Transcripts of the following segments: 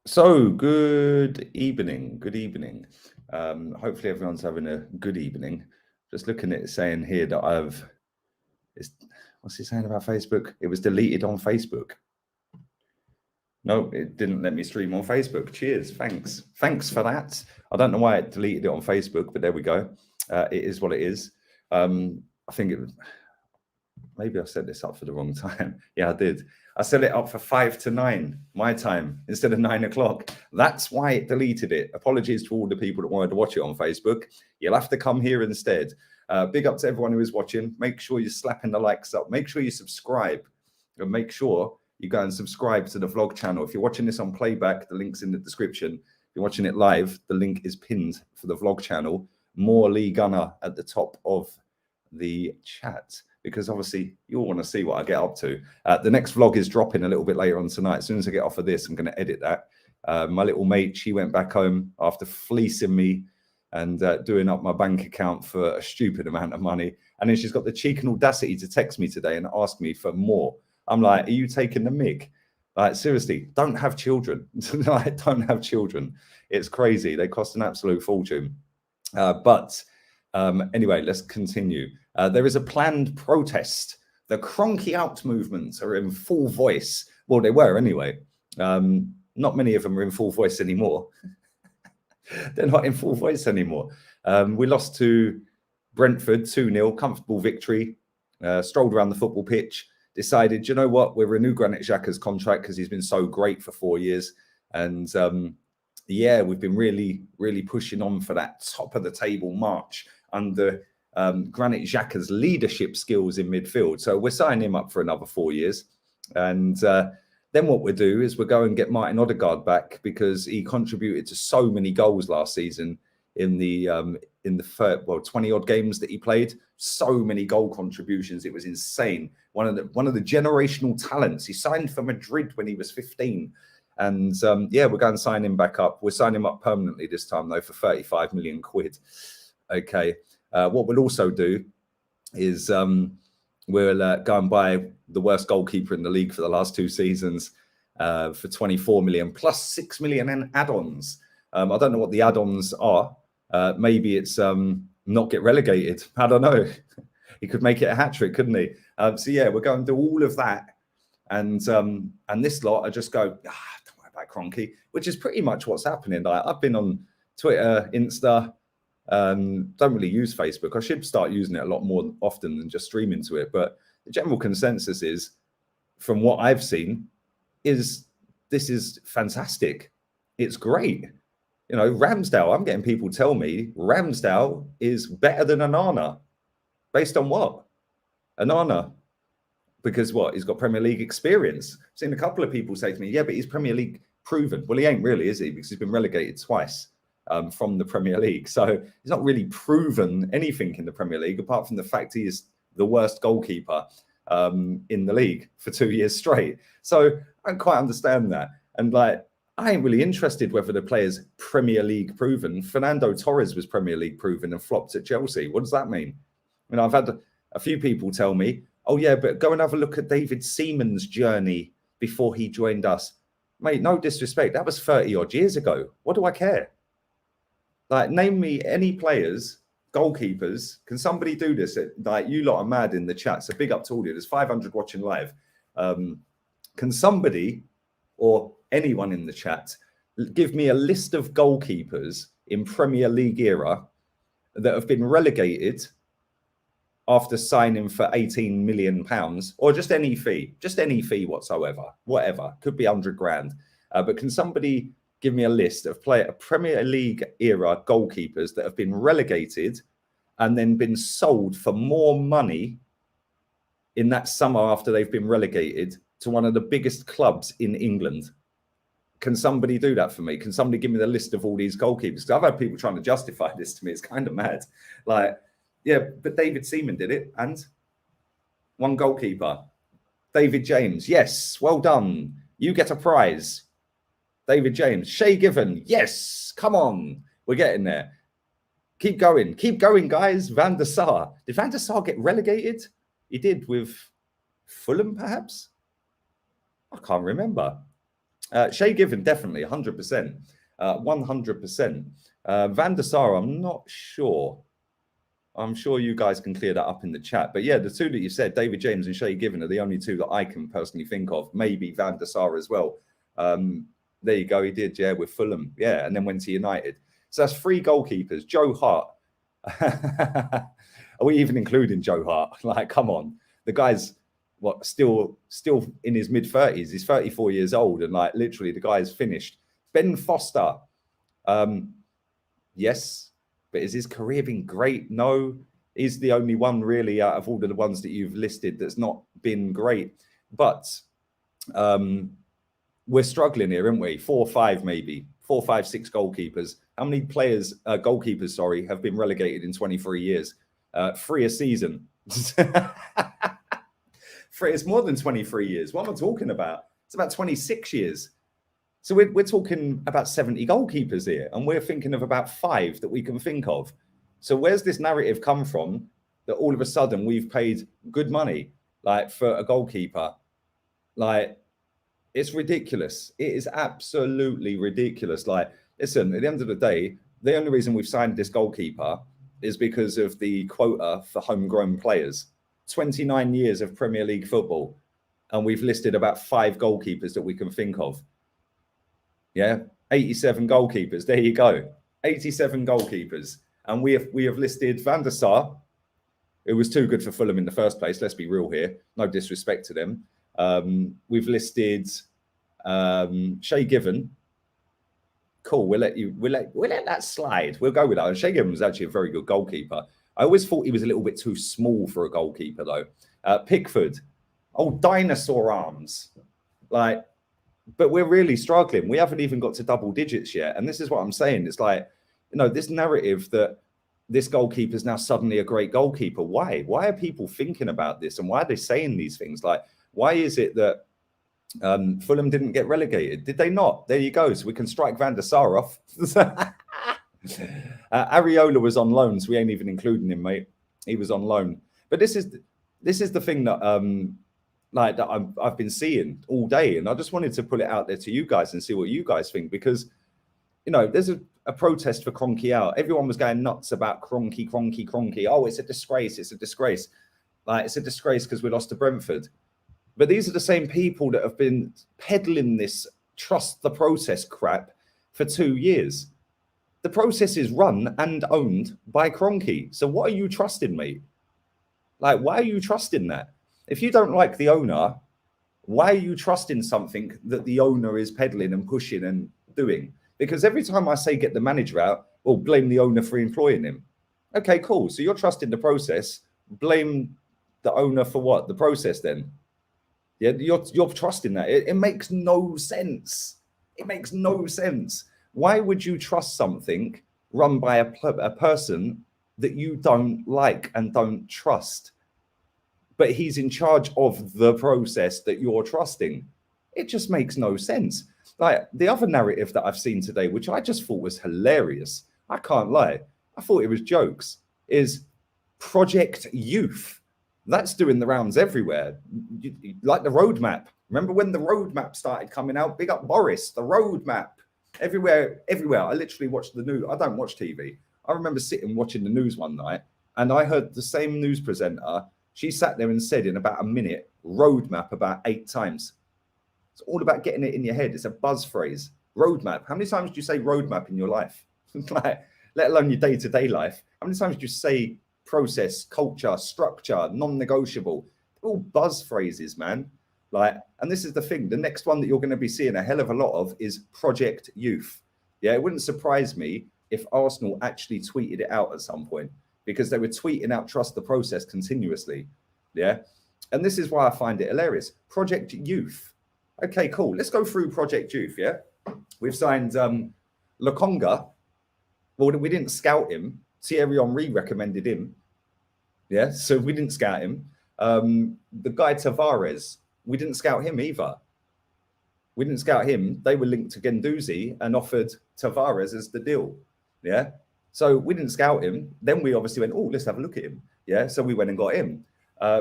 So, good evening. Good evening. Hopefully, everyone's having a good evening. Just looking at it saying here that what's he saying about Facebook? It was deleted on Facebook. No, it didn't let me stream on Facebook. Cheers. Thanks. Thanks for that. I don't know why it deleted it on Facebook, but there we go. It is what it is. I think maybe I set this up for the wrong time. Yeah, I did. I set it up for 5 to 9 my time instead of 9 o'clock. That's why it deleted it. Apologies to all the people that wanted to watch it on Facebook. You'll have to come here instead. Big up to everyone who is watching. Make sure you're slapping the likes up. Make sure you subscribe. And make sure you go and subscribe to the vlog channel. If you're watching this on playback, the link's in the description. If you're watching it live, the link is pinned for the vlog channel. More Lee Gunner at the top of the chat, because obviously you all want to see what I get up to. The next vlog is dropping a little bit later on tonight. As soon as I get off of this, I'm going to edit that. My little mate, she went back home after fleecing me and doing up my bank account for a stupid amount of money. And then she's got the cheek and audacity to text me today and ask me for more. I'm like, are you taking the mick? Like, seriously, don't have children. Like, don't have children. It's crazy. They cost an absolute fortune. But anyway, let's continue. There is a planned protest. The Cronky Out movements are in full voice. Well, they were anyway. Not many of them are in full voice anymore. They're not in full voice anymore. We lost to Brentford 2-0, comfortable victory. Strolled around the football pitch, decided, you know what, we'll renew Granit Xhaka's contract because he's been so great for 4 years. And yeah, we've been really, really pushing on for that top of the table march under Granit Xhaka's leadership skills in midfield. So we're signing him up for another 4 years. And then what we'll do is we'll go and get Martin Odegaard back, because he contributed to so many goals last season in the 20 odd games that he played. So many goal contributions, it was insane. One of the generational talents. He signed for Madrid when he was 15. And yeah, we're going to sign him back up. We'll sign him up permanently this time, though, for 35 million quid. Okay. What we'll also do is we'll go and buy the worst goalkeeper in the league for the last 2 seasons for 24 million plus 6 million in add-ons. I don't know what the add-ons are. Maybe it's not get relegated. I don't know. He could make it a hat-trick, couldn't he? So yeah, we're going to do all of that. And this lot, I just go, don't worry about Cronky, which is pretty much what's happening. I've been on Twitter, Insta, don't really use Facebook. I should start using it a lot more often than just streaming to it. But the general consensus is, from what I've seen, is this is fantastic. It's great. You know, Ramsdale, I'm getting people tell me Ramsdale is better than Onana. Based on what? Onana. Because what? He's got Premier League experience. I've seen a couple of people say to me, yeah, but he's Premier League proven. Well, he ain't really, is he? Because he's been relegated twice from the Premier League. So he's not really proven anything in the Premier League, apart from the fact he is the worst goalkeeper in the league for 2 years straight. So I don't quite understand that. And like, I ain't really interested whether the player's Premier League proven. Fernando Torres was Premier League proven and flopped at Chelsea. What does that mean? You know, I've had a few people tell me, oh, yeah, but go and have a look at David Seaman's journey before he joined us. Mate, no disrespect. That was 30 odd years ago. What do I care? Like, name me any players, goalkeepers. Can somebody do this? Like, you lot are mad in the chat. So big up to all of you. There's 500 watching live. Can somebody or anyone in the chat give me a list of goalkeepers in Premier League era that have been relegated after signing for £18 million, or just any fee whatsoever, whatever, could be 100 grand. But can somebody give me a list of Premier League era goalkeepers that have been relegated and then been sold for more money in that summer after they've been relegated to one of the biggest clubs in England? Can somebody do that for me? Can somebody give me the list of all these goalkeepers? Because I've had people trying to justify this to me. It's kind of mad. Like, yeah, but David Seaman did it, and one goalkeeper. David James, yes, well done. You get a prize. David James. Shay Given, yes, come on. We're getting there. Keep going, guys. Van der Sar. Did Van der Sar get relegated? He did with Fulham, perhaps? I can't remember. Shay Given, definitely, 100%. 100%. Van der Sar, I'm not sure. I'm sure you guys can clear that up in the chat. But yeah, the two that you said, David James and Shay Given, are the only two that I can personally think of. Maybe Van der Sar as well. There you go. He did, yeah, with Fulham. Yeah, and then went to United. So that's 3 goalkeepers. Joe Hart. Are we even including Joe Hart? Like, come on. The guy's what still in his mid-30s. He's 34 years old, and like literally the guy's finished. Ben Foster. Yes, but has his career been great? No. He's the only one really out of all of the ones that you've listed that's not been great. But we're struggling here, aren't we? 4 or 5 maybe. 4, 5, 6 goalkeepers. How many players, goalkeepers, sorry, have been relegated in 23 years? 3 a season. 3, it's more than 23 years. What am I talking about? It's about 26 years. So we're talking about 70 goalkeepers here, and we're thinking of about 5 that we can think of. So where's this narrative come from that all of a sudden we've paid good money, like, for a goalkeeper? Like, it's ridiculous. It is absolutely ridiculous. Like, listen, at the end of the day, the only reason we've signed this goalkeeper is because of the quota for homegrown players. 29 years of Premier League football, and we've listed about 5 goalkeepers that we can think of. Yeah, 87 goalkeepers. There you go. 87 goalkeepers. And we have listed Van der Sar, who was too good for Fulham in the first place. Let's be real here. No disrespect to them. We've listed Shay Given. Cool. We'll let that slide. We'll go with that. And Shay Given was actually a very good goalkeeper. I always thought he was a little bit too small for a goalkeeper, though. Pickford. Oh, dinosaur arms. Like, but we're really struggling. We haven't even got to double digits yet. And this is what I'm saying. It's like, you know, this narrative that this goalkeeper is now suddenly a great goalkeeper. Why? Why are people thinking about this? And why are they saying these things? Like, why is it that Fulham didn't get relegated? Did they not? There you go. So we can strike Van der Sar off. Areola was on loan, so we ain't even including him, mate. He was on loan. But this is the thing that like that I've been seeing all day, and I just wanted to put it out there to you guys and see what you guys think, because you know there's a protest for Kroenke out. Everyone was going nuts about Kroenke. Oh, it's a disgrace. It's a disgrace. Like, it's a disgrace because we lost to Brentford. But these are the same people that have been peddling this trust the process crap for 2 years. The process is run and owned by Kroenke. So what are you trusting, mate? Like, why are you trusting that? If you don't like the owner, why are you trusting something that the owner is peddling and pushing and doing? Because every time I say get the manager out, well, blame the owner for employing him. Okay, cool. So you're trusting the process. Blame the owner for what? The process then? Yeah, you're trusting that. It makes no sense. It makes no sense. Why would you trust something run by a person that you don't like and don't trust? But he's in charge of the process that you're trusting. It just makes no sense. Like, the other narrative that I've seen today, which I just thought was hilarious, I can't lie, I thought it was jokes, is Project Youth. That's doing the rounds everywhere. Like the roadmap. Remember when the roadmap started coming out? Big up Boris, the roadmap. Everywhere. I literally watched the news. I don't watch TV. I remember sitting watching the news one night, and I heard the same news presenter. She sat there and said in about a minute, roadmap about 8 times. It's all about getting it in your head. It's a buzz phrase. Roadmap. How many times do you say roadmap in your life? Like, let alone your day-to-day life. How many times do you say process, culture, structure, non-negotiable? They're all buzz phrases, man. Like, and this is the thing. The next one that you're going to be seeing a hell of a lot of is Project Youth. Yeah, it wouldn't surprise me if Arsenal actually tweeted it out at some point, because they were tweeting out trust the process continuously. Yeah. And this is why I find it hilarious. Project Youth. Okay, cool. Let's go through Project Youth. Yeah. We've signed Lokonga. Well, we didn't scout him. Thierry Henry recommended him. Yeah. So we didn't scout him. The guy Tavares, we didn't scout him either. We didn't scout him. They were linked to Guendouzi and offered Tavares as the deal. Yeah. So we didn't scout him. Then we obviously went, oh, let's have a look at him. Yeah. So we went and got him.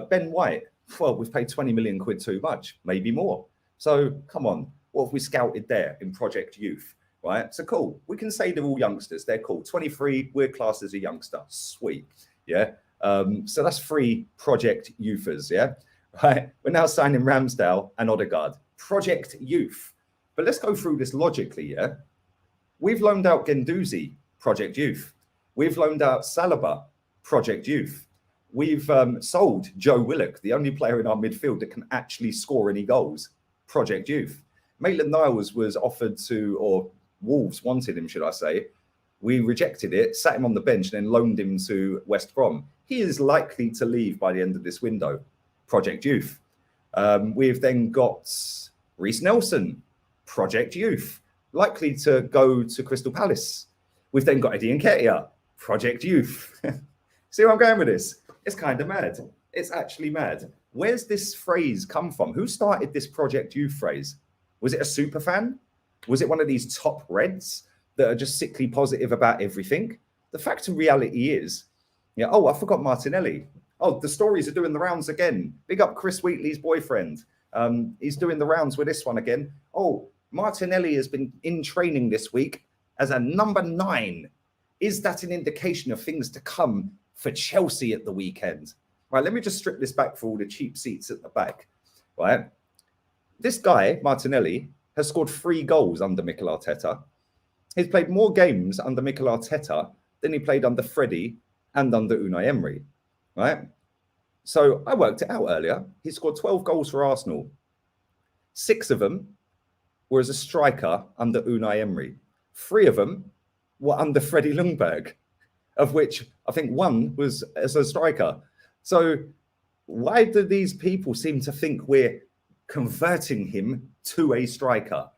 Ben White. Well, we've paid 20 million quid too much, maybe more. So come on. What have we scouted there in Project Youth, right? So cool. We can say they're all youngsters. They're cool. 23, we're classed as a youngster. Sweet. Yeah. So that's 3 Project Youthers. Yeah. Right. We're now signing Ramsdale and Odegaard. Project Youth. But let's go through this logically. Yeah. We've loaned out Guendouzi, Project Youth. We've loaned out Saliba, Project Youth. We've sold Joe Willock, the only player in our midfield that can actually score any goals, Project Youth. Maitland-Niles was offered to, or Wolves wanted him, should I say. We rejected it, sat him on the bench, and then loaned him to West Brom. He is likely to leave by the end of this window, Project Youth. We've then got Reece Nelson, Project Youth, likely to go to Crystal Palace. We've then got Eddie Nketiah, Project Youth. See where I'm going with this? It's kind of mad. It's actually mad. Where's this phrase come from? Who started this Project Youth phrase? Was it a super fan? Was it one of these top Reds that are just sickly positive about everything? The fact and reality is, yeah. Oh, I forgot Martinelli. Oh, the stories are doing the rounds again. Big up Chris Wheatley's boyfriend. He's doing the rounds with this one again. Oh, Martinelli has been in training this week as a number 9. Is that an indication of things to come for Chelsea at the weekend? Right, let me just strip this back for all the cheap seats at the back. Right, this guy, Martinelli, has scored 3 goals under Mikel Arteta. He's played more games under Mikel Arteta than he played under Freddie and under Unai Emery. Right? So I worked it out earlier. He scored 12 goals for Arsenal. 6 of them were as a striker under Unai Emery. 3 of them were under Freddie Ljungberg, of which I think 1 was as a striker. So why do these people seem to think we're converting him to a striker?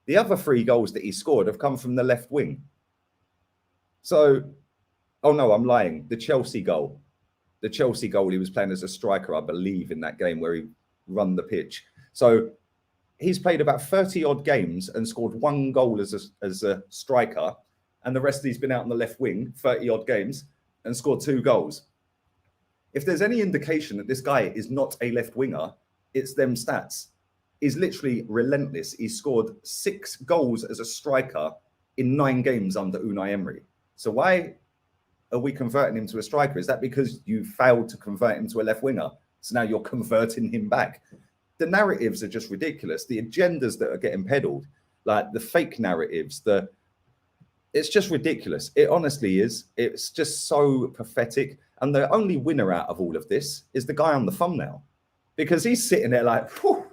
The other 3 goals that he scored have come from the left wing. So, oh no, I'm lying. The Chelsea goal, he was playing as a striker, I believe, in that game where he run the pitch. So he's played about 30 odd games and scored 1 goal as a striker. And the rest of he's been out on the left wing, 30 odd games, and scored 2 goals. If there's any indication that this guy is not a left winger, it's them stats. He's literally relentless. He scored 6 goals as a striker in 9 games under Unai Emery. So why are we converting him to a striker? Is that because you failed to convert him to a left winger? So now you're converting him back. The narratives are just ridiculous. The agendas that are getting peddled, like the fake narratives, it's just ridiculous. It honestly is. It's just so pathetic. And the only winner out of all of this is the guy on the thumbnail, because he's sitting there like, all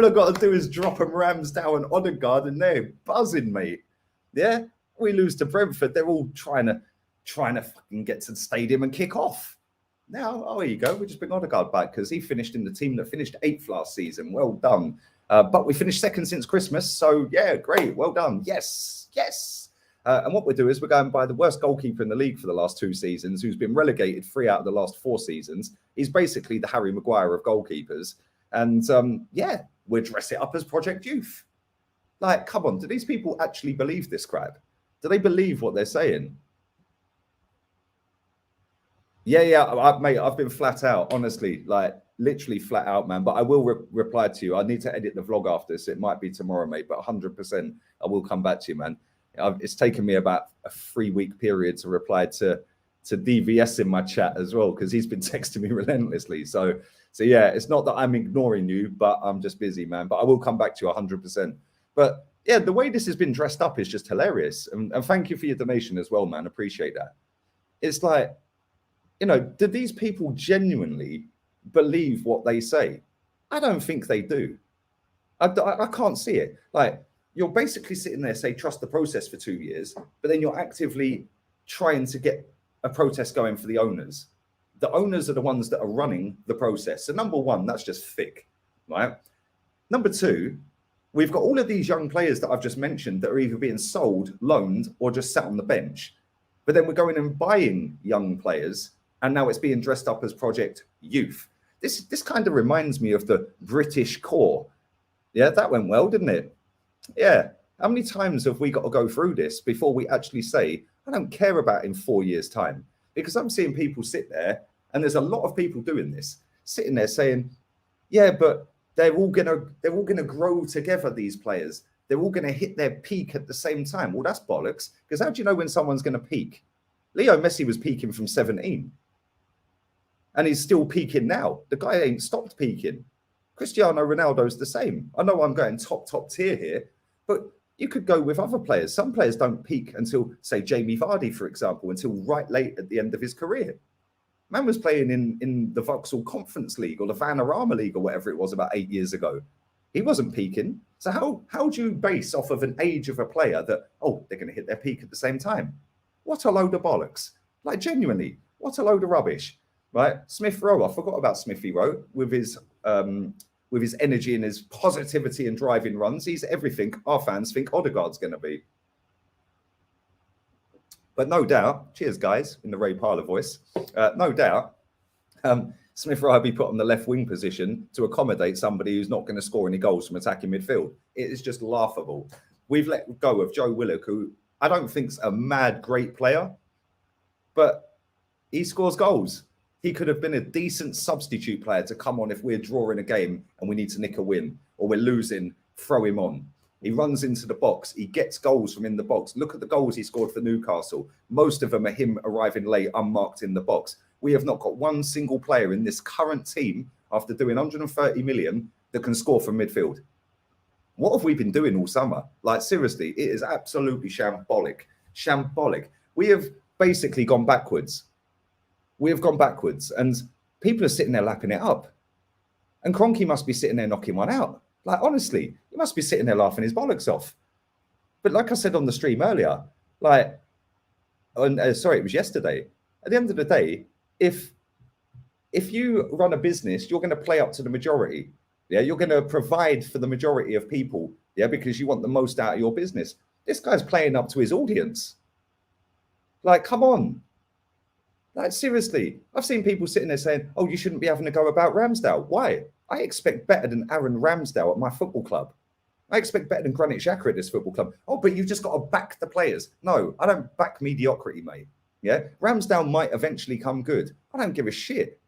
I've got to do is drop him Ramsdale and Odegaard and they're buzzing, mate. Yeah, we lose to Brentford. They're all trying to fucking get to the stadium and kick off. Now, oh, here you go. We just bring Odegaard back because he finished in the team that finished 8th last season. Well done. But we finished 2nd since Christmas. So, yeah, great. Well done. Yes. And what we do is we're going by the worst goalkeeper in the league for the last 2 seasons, who's been relegated 3 out of the last 4 seasons. He's basically the Harry Maguire of goalkeepers. And, yeah, we'll dress it up as Project Youth. Like, come on. Do these people actually believe this crap? Do they believe what they're saying? Yeah, mate, I've been flat out, honestly, like literally flat out, man. But I will reply to you. I need to edit the vlog after this. It might be tomorrow, mate, but 100% I will come back to you, man. It's taken me about a 3-week period to reply to DVS in my chat as well, because he's been texting me relentlessly. So yeah, it's not that I'm ignoring you, but I'm just busy, man. But I will come back to you 100%. But yeah, the way this has been dressed up is just hilarious. And thank you for your donation as well, man. Appreciate that. It's like, you know, do these people genuinely believe what they say? I don't think they do. I can't see it. Like, you're basically sitting there, say, trust the process for 2 years, but then you're actively trying to get a protest going for the owners. The owners are the ones that are running the process. So number 1, that's just thick, right? Number 2, we've got all of these young players that I've just mentioned that are either being sold, loaned, or just sat on the bench. But then we're going and buying young players, and now it's being dressed up as Project Youth. This kind of reminds me of the British core. Yeah, that went well, didn't it? Yeah. How many times have we got to go through this before we actually say, I don't care about in 4 years' time? Because I'm seeing people sit there, and there's a lot of people doing this, sitting there saying, yeah, but they're all gonna grow together. These players, they're all gonna hit their peak at the same time. Well, that's bollocks. Because how do you know when someone's gonna peak? Leo Messi was peaking from 17, and he's still peaking now. The guy ain't stopped peaking. Cristiano Ronaldo's the same. I know I'm going top tier here, but you could go with other players. Some players don't peak until, say, Jamie Vardy, for example, until right late at the end of his career. Man was playing in the Vauxhall Conference League or the Vanarama League or whatever it was about 8 years ago. He wasn't peaking. So how do you base off of an age of a player that, oh, they're going to hit their peak at the same time? What a load of bollocks. Like, genuinely, what a load of rubbish, right? Smith Rowe, I forgot about Smithy Rowe with his energy and his positivity and driving runs. He's everything our fans think Odegaard's going to be. But no doubt, cheers, guys, in the Ray Parlour voice, no doubt, Smith Rowe will be put on the left wing position to accommodate somebody who's not going to score any goals from attacking midfield. It is just laughable. We've let go of Joe Willock, who I don't think's a mad great player, but he scores goals. He could have been a decent substitute player to come on if we're drawing a game and we need to nick a win, or we're losing, throw him on. He runs into the box. He gets goals from in the box. Look at the goals he scored for Newcastle. Most of them are him arriving late, unmarked in the box. We have not got one single player in this current team, after doing 130 million, that can score from midfield. What have we been doing all summer? Like, seriously, it is absolutely shambolic. Shambolic. We have basically gone backwards. We have gone backwards, and people are sitting there lapping it up. And Kroenke must be sitting there knocking one out. Like, honestly, he must be sitting there laughing his bollocks off. But like I said on the stream earlier, like, sorry, it was yesterday. At the end of the day, if you run a business, you're going to play up to the majority. Yeah, you're going to provide for the majority of people. Yeah, because you want the most out of your business. This guy's playing up to his audience. Like, come on. Like, seriously, I've seen people sitting there saying, oh, you shouldn't be having a go about Ramsdale. Why? I expect better than Aaron Ramsdale at my football club. I expect better than Granit Xhaka at this football club. Oh, but you've just got to back the players. No, I don't back mediocrity, mate. Yeah, Ramsdale might eventually come good. I don't give a shit.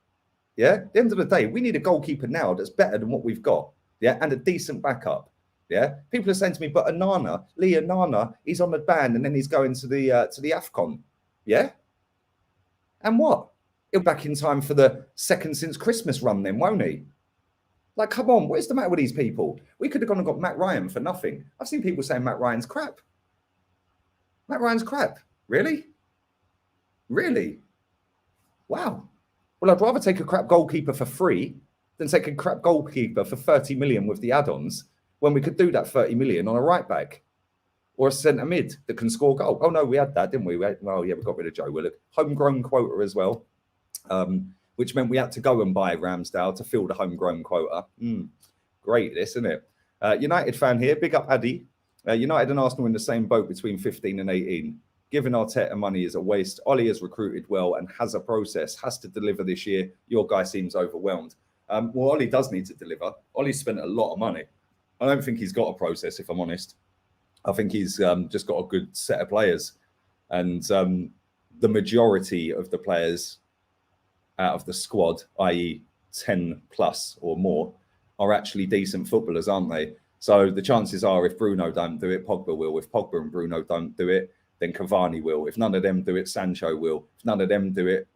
Yeah, at the end of the day, we need a goalkeeper now that's better than what we've got. Yeah, and a decent backup. Yeah, people are saying to me, but Onana, he's on the ban and then he's going to the AFCON. Yeah, and what? He'll be back in time for the second since Christmas run then, won't he? Like, come on, what is the matter with these people? We could have gone and got Matt Ryan for nothing. I've seen people saying Matt Ryan's crap. Matt Ryan's crap. Really? Really? Wow. Well, I'd rather take a crap goalkeeper for free than take a crap goalkeeper for 30 million with the add-ons, when we could do that 30 million on a right back or a centre mid that can score goal. Oh, no, we had that, didn't we? We got rid of Joe Willock. Homegrown quota as well, which meant we had to go and buy Ramsdale to fill the homegrown quota. Great, this, isn't it? United fan here. Big up, Addy. United and Arsenal in the same boat between 15 and 18. Giving Arteta money is a waste. Ollie has recruited well and has a process, has to deliver this year. Your guy seems overwhelmed. Well, Ollie does need to deliver. Ollie spent a lot of money. I don't think he's got a process, if I'm honest. I think he's just got a good set of players. And the majority of the players out of the squad, i.e. 10 plus or more, are actually decent footballers, aren't they? So the chances are, if Bruno don't do it, Pogba will. If Pogba and Bruno don't do it, then Cavani will. If none of them do it, Sancho will. If none of them do it,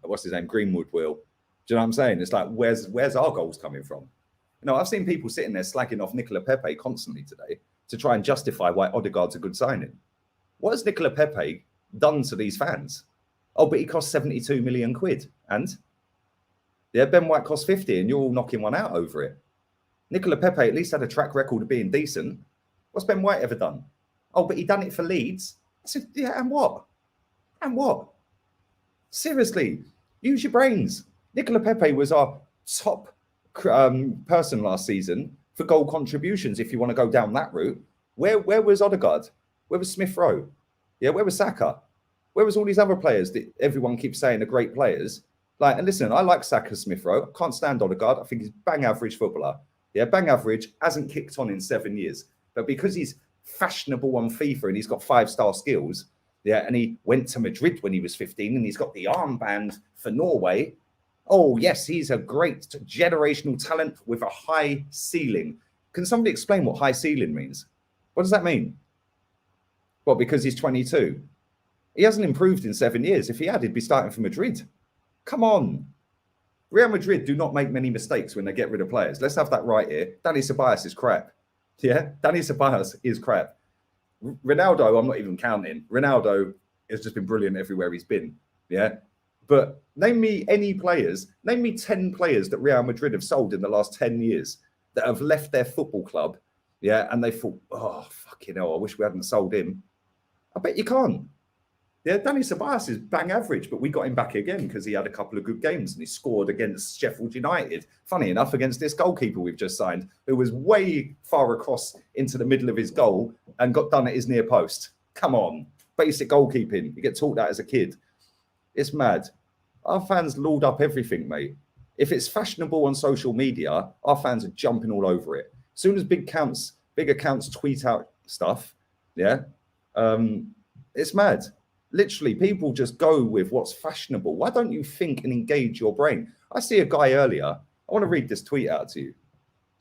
what's his name? Greenwood will. Do you know what I'm saying? It's like, where's our goals coming from? You know, I've seen people sitting there slagging off Nicola Pepe constantly today to try and justify why Odegaard's a good signing. What has Nicola Pepe done to these fans? Oh, but he cost 72 million quid. And? Yeah, Ben White cost 50 and you're all knocking one out over it. Nicola Pepe at least had a track record of being decent. What's Ben White ever done? Oh, but he done it for Leeds. I said, yeah, and what? And what? Seriously, use your brains. Nicola Pepe was our top person last season for goal contributions, if you want to go down that route. Where was Odegaard? Where was Smith Rowe? Yeah, where was Saka? Where was all these other players that everyone keeps saying are great players? Like, and listen, I like Saka, Smith Rowe. I can't stand Odegaard. I think he's bang average footballer. Yeah, bang average, hasn't kicked on in 7 years. But because he's fashionable on FIFA and he's got 5-star skills, yeah, and he went to Madrid when he was 15 and he's got the armband for Norway, Oh, yes, he's a great generational talent with a high ceiling. Can somebody explain what high ceiling means? What does that mean? Well, because he's 22. He hasn't improved in 7 years. If he had, he'd be starting for Madrid. Come on. Real Madrid do not make many mistakes when they get rid of players. Let's have that right here. Dani Ceballos is crap. Yeah, Dani Ceballos is crap. Ronaldo, I'm not even counting. Ronaldo has just been brilliant everywhere he's been. Yeah. But name me any players, name me 10 players that Real Madrid have sold in the last 10 years that have left their football club. Yeah. And they thought, oh, fucking hell, I wish we hadn't sold him. I bet you can't. Yeah, Dani Ceballos is bang average, but we got him back again because he had a couple of good games and he scored against Sheffield United. Funny enough, against this goalkeeper we've just signed, who was way far across into the middle of his goal and got done at his near post. Come on, basic goalkeeping. You get taught that as a kid. It's mad. Our fans lord up everything, mate. If it's fashionable on social media, our fans are jumping all over it. As soon as big accounts tweet out stuff, yeah, it's mad. Literally, people just go with what's fashionable. Why don't you think and engage your brain? I see a guy earlier. I want to read this tweet out to you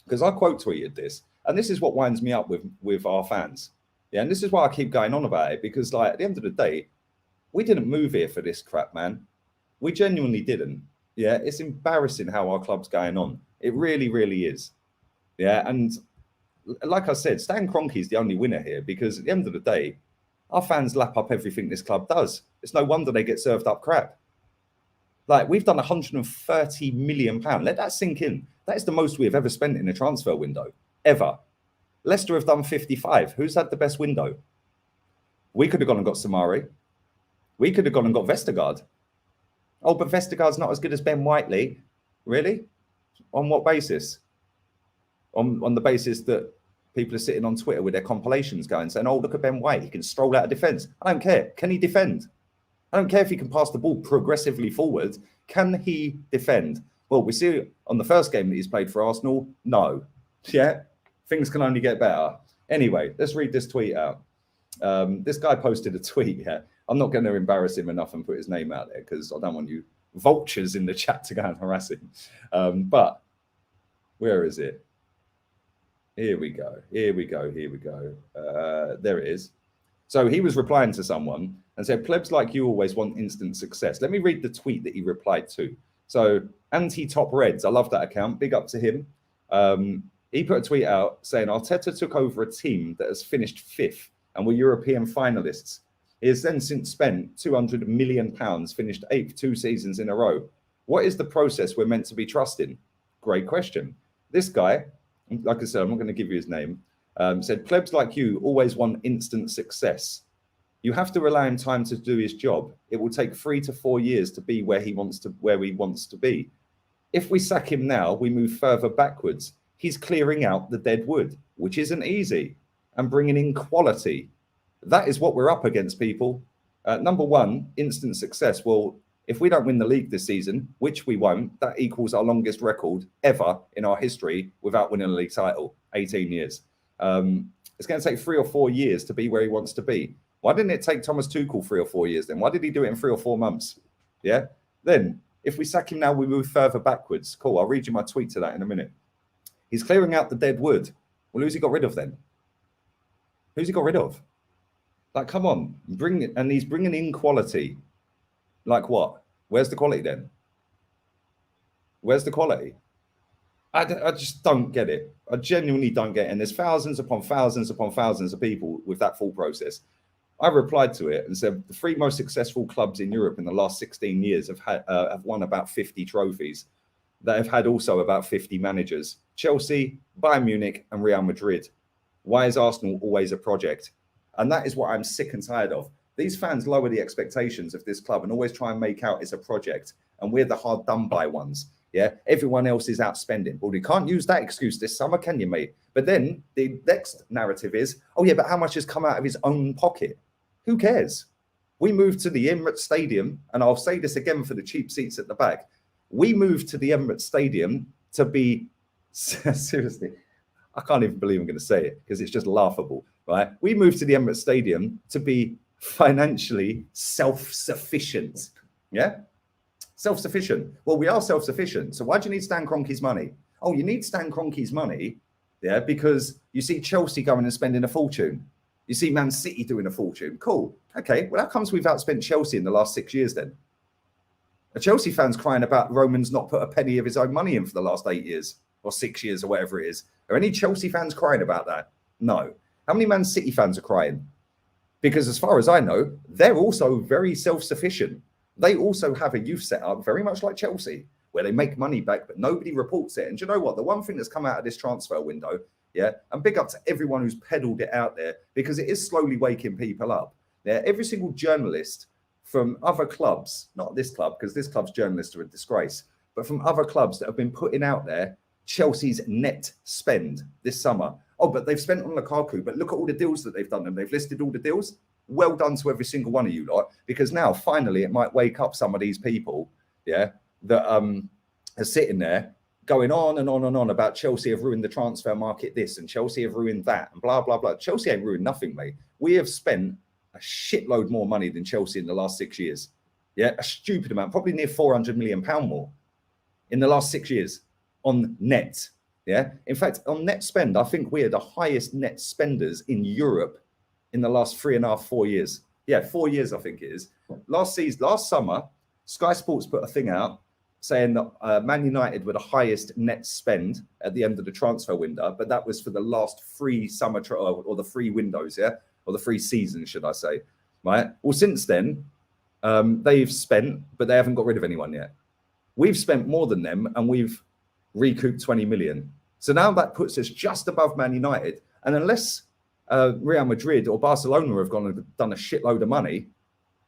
because I quote tweeted this. And this is what winds me up with our fans. Yeah, and this is why I keep going on about it because, like, at the end of the day, we didn't move here for this crap, man. We genuinely didn't. Yeah, it's embarrassing how our club's going on. It really, really is. Yeah, and like I said, Stan Kroenke's the only winner here because at the end of the day, our fans lap up everything this club does. It's no wonder they get served up crap. Like, we've done £130 million. Let that sink in. That is the most we have ever spent in a transfer window, ever. Leicester have done 55. Who's had the best window? We could have gone and got Samari. We could have gone and got Vestergaard. Oh, but Vestergaard's not as good as Ben Whiteley. Really? On what basis? On the basis that people are sitting on Twitter with their compilations going, saying, oh, look at Ben White. He can stroll out of defence. I don't care. Can he defend? I don't care if he can pass the ball progressively forward. Can he defend? Well, we see on the first game that he's played for Arsenal, no. Yeah, things can only get better. Anyway, let's read this tweet out. This guy posted a tweet. Yeah, I'm not going to embarrass him enough and put his name out there because I don't want you vultures in the chat to go and harass him. But where is it? Here we go. There it is. So he was replying to someone and said, plebs like you always want instant success. Let me read the tweet that he replied to. So anti-top Reds, I love that account. Big up to him. He put a tweet out saying, Arteta took over a team that has finished 5th and were European finalists. He has then since spent £200 million, finished 8th 2 seasons in a row. What is the process we're meant to be trusting? Great question. This guy, like I said, I'm not going to give you his name, said, plebs like you always want instant success. You have to rely on time to do his job. It will take 3 to 4 years to be where he wants to be. If we sack him now, we move further backwards. He's clearing out the dead wood, which isn't easy, and bringing in quality. That is what we're up against, people. Number one, instant success. Well, if we don't win the league this season, which we won't, that equals our longest record ever in our history without winning a league title, 18 years. It's going to take 3 or 4 years to be where he wants to be. Why didn't it take Thomas Tuchel 3 or 4 years then? Why did he do it in 3 or 4 months? Yeah. Then, if we sack him now, we move further backwards. Cool. I'll read you my tweet to that in a minute. He's clearing out the dead wood. Well, who's he got rid of then? Who's he got rid of? Like, come on, bring it. And he's bringing in quality. Like what? Where's the quality then? Where's the quality? I just don't get it. I genuinely don't get it. And there's thousands upon thousands upon thousands of people with that full process. I replied to it and said the 3 most successful clubs in Europe in the last 16 years have won about 50 trophies. They have had also about 50 managers. Chelsea, Bayern Munich, and Real Madrid. Why is Arsenal always a project? And that is what I'm sick and tired of. These fans lower the expectations of this club and always try and make out it's a project. And we're the hard done by ones. Yeah, everyone else is out spending. Well, you can't use that excuse this summer, can you, mate? But then the next narrative is, oh yeah, but how much has come out of his own pocket? Who cares? We moved to the Emirates Stadium, and I'll say this again for the cheap seats at the back. We moved to the Emirates Stadium to be, seriously, I can't even believe I'm going to say it because it's just laughable, right? We moved to the Emirates Stadium to be financially self-sufficient, yeah? Self-sufficient. Well, we are self-sufficient. So why do you need Stan Kroenke's money? Oh, you need Stan Kroenke's money, yeah, because you see Chelsea going and spending a fortune. You see Man City doing a fortune. Cool. Okay, well, how comes we've outspent Chelsea in the last 6 years then? A Chelsea fan's crying about Roman's not put a penny of his own money in for the last 8 years or 6 years or whatever it is. Are any Chelsea fans crying about that? No. How many Man City fans are crying? Because as far as I know, they're also very self-sufficient. They also have a youth setup very much like Chelsea, where they make money back, but nobody reports it. And do you know what? The one thing that's come out of this transfer window, yeah, and big up to everyone who's peddled it out there, because it is slowly waking people up. Yeah, every single journalist from other clubs, not this club, because this club's journalists are a disgrace, but from other clubs that have been putting out there Chelsea's net spend this summer. Oh, but they've spent on Lukaku, but look at all the deals that they've done, and they've listed all the deals. Well done to every single one of you lot, because now finally it might wake up some of these people, yeah, that are sitting there going on and on and on about Chelsea have ruined the transfer market this and Chelsea have ruined that and blah, blah, blah. Chelsea ain't ruined nothing, mate. We have spent a shitload more money than Chelsea in the last 6 years. Yeah, a stupid amount, probably near £400 million more in the last 6 years on net. Yeah, in fact, on net spend, I think we are the highest net spenders in Europe in the last 3.5, 4 years. Yeah, 4 years, I think it is. Last summer, Sky Sports put a thing out saying that Man United were the highest net spend at the end of the transfer window, but that was for the last 3 summer or the 3 windows, yeah, or the 3 seasons, should I say? Right. Well, since then, they've spent, but they haven't got rid of anyone yet. We've spent more than them, and we've recouped 20 million. So now that puts us just above Man United, and unless Real Madrid or Barcelona have gone and done a shitload of money,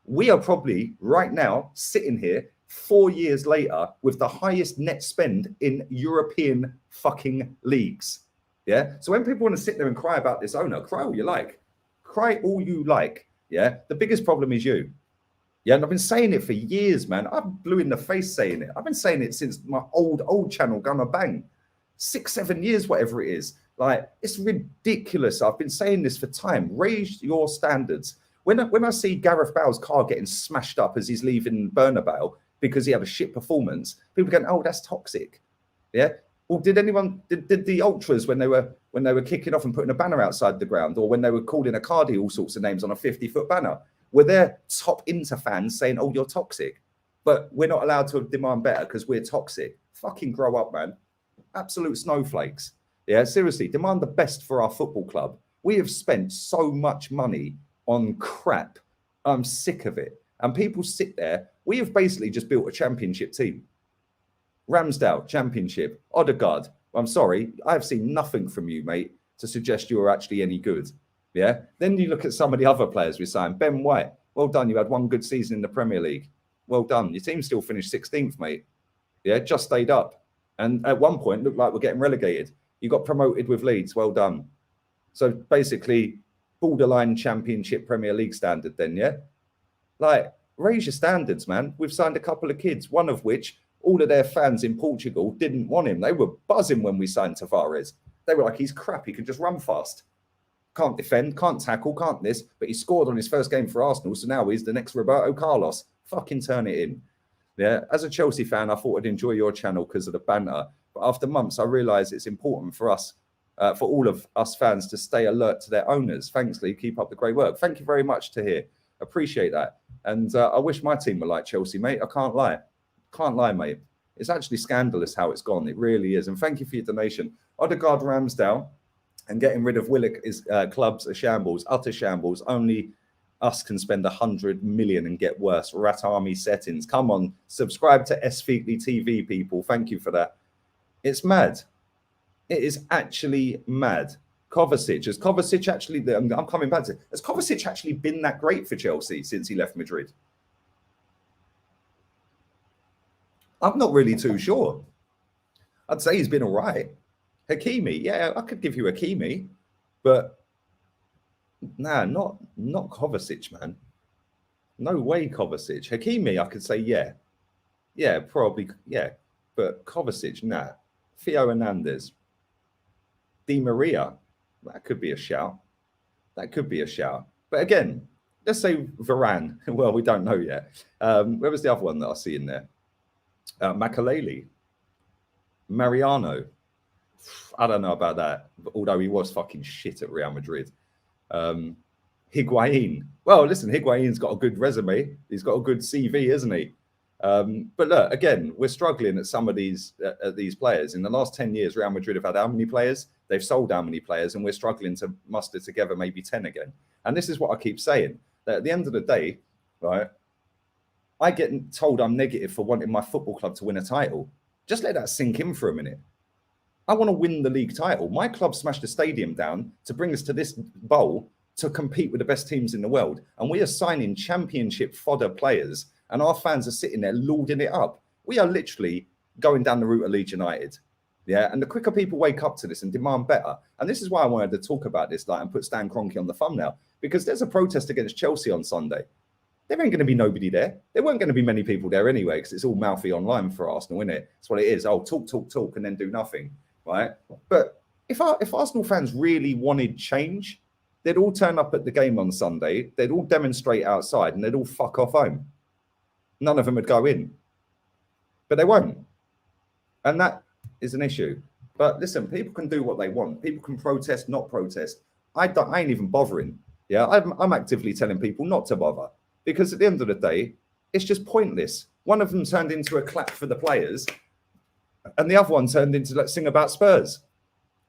we are probably right now sitting here 4 years later with the highest net spend in European fucking leagues. Yeah. So when people want to sit there and cry about this owner, cry all you like. Cry all you like. Yeah. The biggest problem is you. Yeah. And I've been saying it for years, man. I'm blue in the face saying it. I've been saying it since my old channel, Gunner Bang. 6, 7 years, whatever it is. Like, it's ridiculous. I've been saying this for time. Raise your standards. When I see Gareth Bale's car getting smashed up as he's leaving Bernabeu because he had a shit performance, people going, "Oh, that's toxic." Yeah. Well, did the ultras when they were kicking off and putting a banner outside the ground, or when they were calling Icardi all sorts of names on a 50-foot banner, were there top Inter fans saying, "Oh, you're toxic"? But we're not allowed to demand better because we're toxic. Fucking grow up, man. Absolute snowflakes. Yeah, seriously, demand the best for our football club. We have spent so much money on crap. I'm sick of it. And people sit there. We have basically just built a championship team. Ramsdale, championship. Odegaard, I'm sorry, I have seen nothing from you, mate, to suggest you're actually any good. Yeah. Then you look at some of the other players we're saying. Ben White, well done. You had one good season in the Premier League. Well done. Your team still finished 16th, mate. Yeah, just stayed up. And at one point, looked like we're getting relegated. You got promoted with Leeds. Well done. So basically, borderline championship Premier League standard then, yeah? Like, raise your standards, man. We've signed a couple of kids, one of which all of their fans in Portugal didn't want him. They were buzzing when we signed Tavares. They were like, he's crap. He can just run fast. Can't defend, can't tackle, can't this. But he scored on his first game for Arsenal, so now he's the next Roberto Carlos. Fucking turn it in. Yeah, as a Chelsea fan, I thought I'd enjoy your channel because of the banter. But after months, I realised it's important for us, for all of us fans, to stay alert to their owners. Thanks, Lee. Keep up the great work. Thank you very much to hear. Appreciate that. And I wish my team were like Chelsea, mate. I can't lie. Can't lie, mate. It's actually scandalous how it's gone. It really is. And thank you for your donation. Odegaard, Ramsdale, and getting rid of Willock is clubs are shambles, utter shambles. Only us can spend 100 million and get worse. Rat Army settings. Come on, subscribe to SFeetly TV, people. Thank you for that. It's mad. It is actually mad. Kovacic, has Kovacic actually, I'm coming back to it, has Kovacic actually been that great for Chelsea since he left Madrid? I'm not really too sure. I'd say he's been all right. Hakimi, yeah, I could give you Hakimi, but nah, not Kovacic, man. No way, Kovacic. Hakimi, I could say, yeah, probably, yeah, but Kovacic, nah. Theo Hernandez, Di Maria, that could be a shout. That could be a shout. But again, let's say Varane. Well, we don't know yet. Where was the other one that I see in there? Makaleli, Mariano. I don't know about that, although he was fucking shit at Real Madrid. Higuain. Well, listen, Higuain's got a good resume. He's got a good CV, isn't he? But look, again, we're struggling at some of these players. In the last 10 years, Real Madrid have had how many players? They've sold how many players? And we're struggling to muster together maybe 10 again. And this is what I keep saying, that at the end of the day, right, I get told I'm negative for wanting my football club to win a title. Just let that sink in for a minute. I want to win the league title. My club smashed the stadium down to bring us to this bowl to compete with the best teams in the world. And we are signing championship fodder players and our fans are sitting there lauding it up. We are literally going down the route of Leeds United. Yeah, and the quicker people wake up to this and demand better, and this is why I wanted to talk about this, like, and put Stan Kroenke on the thumbnail, because there's a protest against Chelsea on Sunday. There ain't going to be nobody there. There weren't going to be many people there anyway, because it's all mouthy online for Arsenal, isn't it? That's what it is. Oh, talk, and then do nothing, right? But if Arsenal fans really wanted change, they'd all turn up at the game on Sunday, they'd all demonstrate outside, and they'd all fuck off home. None of them would go in. But they won't. And that is an issue. But listen, people can do what they want. People can protest, not protest. I ain't even bothering. Yeah, I'm actively telling people not to bother. Because at the end of the day, it's just pointless. One of them turned into a clap for the players, and the other one turned into, let's sing about Spurs.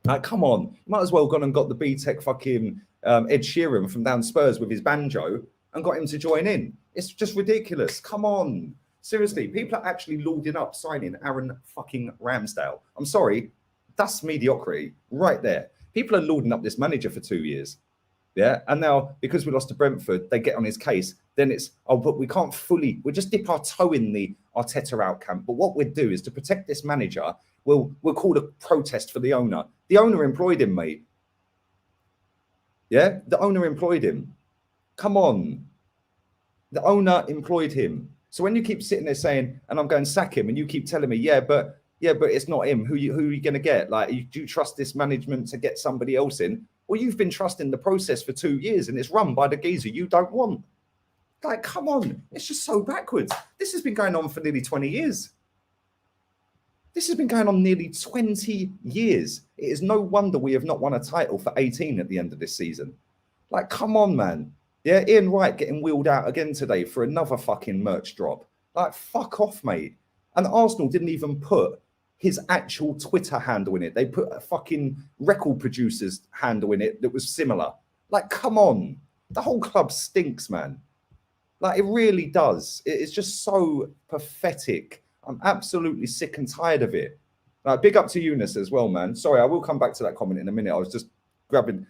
Like, come on. You might as well gone and got the B-Tech fucking Ed Sheeran from down Spurs with his banjo and got him to join in. It's just ridiculous. Come on. Seriously, people are actually lauding up signing Aaron fucking Ramsdale. I'm sorry. That's mediocrity right there. People are lauding up this manager for 2 years. Yeah. And now, because we lost to Brentford, they get on his case. Then it's, oh, but we can't fully, we'll just dip our toe in the Arteta out camp. But what we'll do is to protect this manager, we'll call a protest for the owner. The owner employed him, mate. Yeah. The owner employed him. Come on. The owner employed him. So when you keep sitting there saying, and I'm going to sack him, and you keep telling me, yeah, but it's not him. Who are you going to get? Like, do you trust this management to get somebody else in? Well, you've been trusting the process for 2 years, and it's run by the geezer you don't want. Like, come on. It's just so backwards. This has been going on for nearly 20 years. This has been going on nearly 20 years. It is no wonder we have not won a title for 18 at the end of this season. Like, come on, man. Yeah, Ian Wright getting wheeled out again today for another fucking merch drop. Like, fuck off, mate. And Arsenal didn't even put his actual Twitter handle in it. They put a fucking record producer's handle in it that was similar. Like, come on. The whole club stinks, man. Like, it really does. It's just so pathetic. I'm absolutely sick and tired of it. Big up to Eunice as well, man. Sorry, I will come back to that comment in a minute. I was just grabbing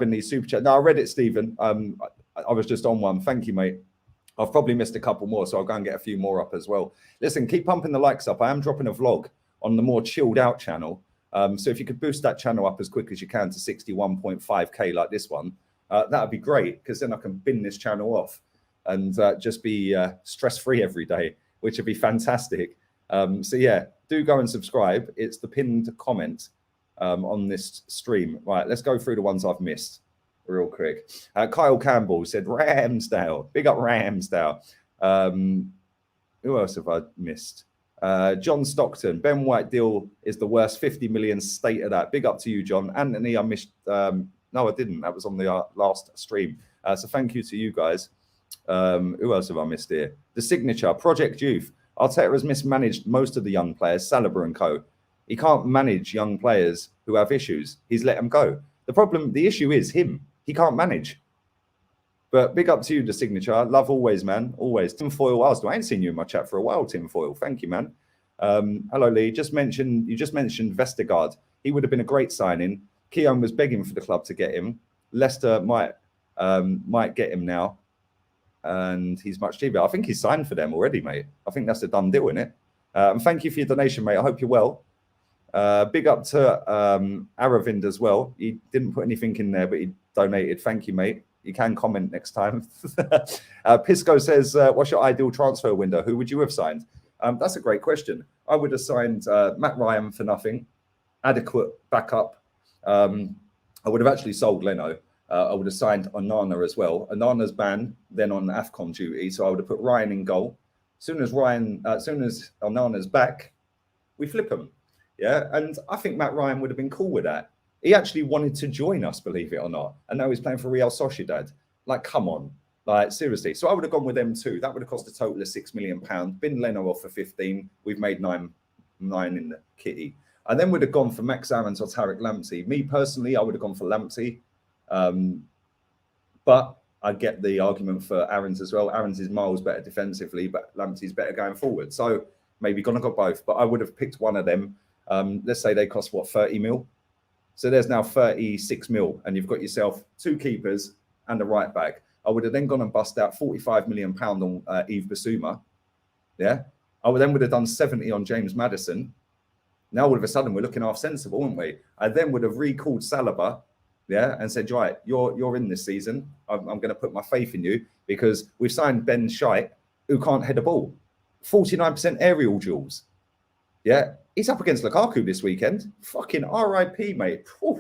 these super chat. No, I read it, Stephen. I was just on one. Thank you, mate. I've probably missed a couple more, so I'll go and get a few more up as well. Listen, keep pumping the likes up. I am dropping a vlog on the more chilled out channel. So if you could boost that channel up as quick as you can to 61.5K like this one, that would be great, because then I can bin this channel off and just be stress-free every day, which would be fantastic. So yeah, do go and subscribe. It's the pinned comment on this stream. Right, let's go through the ones I've missed real quick. Kyle Campbell said Ramsdale. Big up Ramsdale. Who else have I missed? John Stockton. Ben White deal is the worst. 50 million. State of that. Big up to you, John. Anthony, I missed. No, I didn't. That was on the last stream. So thank you to you guys. Who else have I missed here? The Signature. Project Youth. Arteta has mismanaged most of the young players, Saliba and co. He can't manage young players who have issues. He's let them go. The issue is him. He can't manage. But big up to you, the Signature. Love always, man. Always. Tinfoil Arsenal. I ain't seen you in my chat for a while, Tinfoil. Thank you, man. Hello, Lee. You just mentioned Vestergaard. He would have been a great signing. Keown was begging for the club to get him. Leicester might get him now. And he's much cheaper. I think he's signed for them already, mate. I think that's a done deal, isn't it? And thank you for your donation, mate. I hope you're well. Big up to Aravind as well. He didn't put anything in there, but he donated. Thank you, mate. You can comment next time. Pisco says, what's your ideal transfer window? Who would you have signed? That's a great question. I would have signed Matt Ryan for nothing. Adequate backup. I would have actually sold Leno. I would have signed Onana as well. Onana's banned, then on AFCON duty. So I would have put Ryan in goal. soon as Onana's back, we flip him. Yeah, and I think Matt Ryan would have been cool with that. He actually wanted to join us, believe it or not, and now he's playing for Real Sociedad. Like, come on, like seriously. So I would have gone with them too. That would have cost a total of £6 million. Bin Leno off for 15. We've made nine in the kitty. I then would have gone for Max Aarons or Tarek Lamptey. Me personally, I would have gone for Lamptey. But I get the argument for Aarons as well. Aarons is miles better defensively, but Lamptey's better going forward. So maybe gonna go both. But I would have picked one of them. Let's say they cost, what, 30 mil? So there's now 36 mil, and you've got yourself 2 keepers and a right back. I would have then gone and bust out £45 million on Yves Bissouma. Yeah. I would have done 70 on James Maddison. Now all of a sudden we're looking half sensible, aren't we? I then would have recalled Saliba, yeah, and said, right, you're in this season. I'm going to put my faith in you because we've signed Ben Scheidt, who can't head a ball. 49% aerial duels. Yeah, he's up against Lukaku this weekend. Fucking RIP, mate. Oof.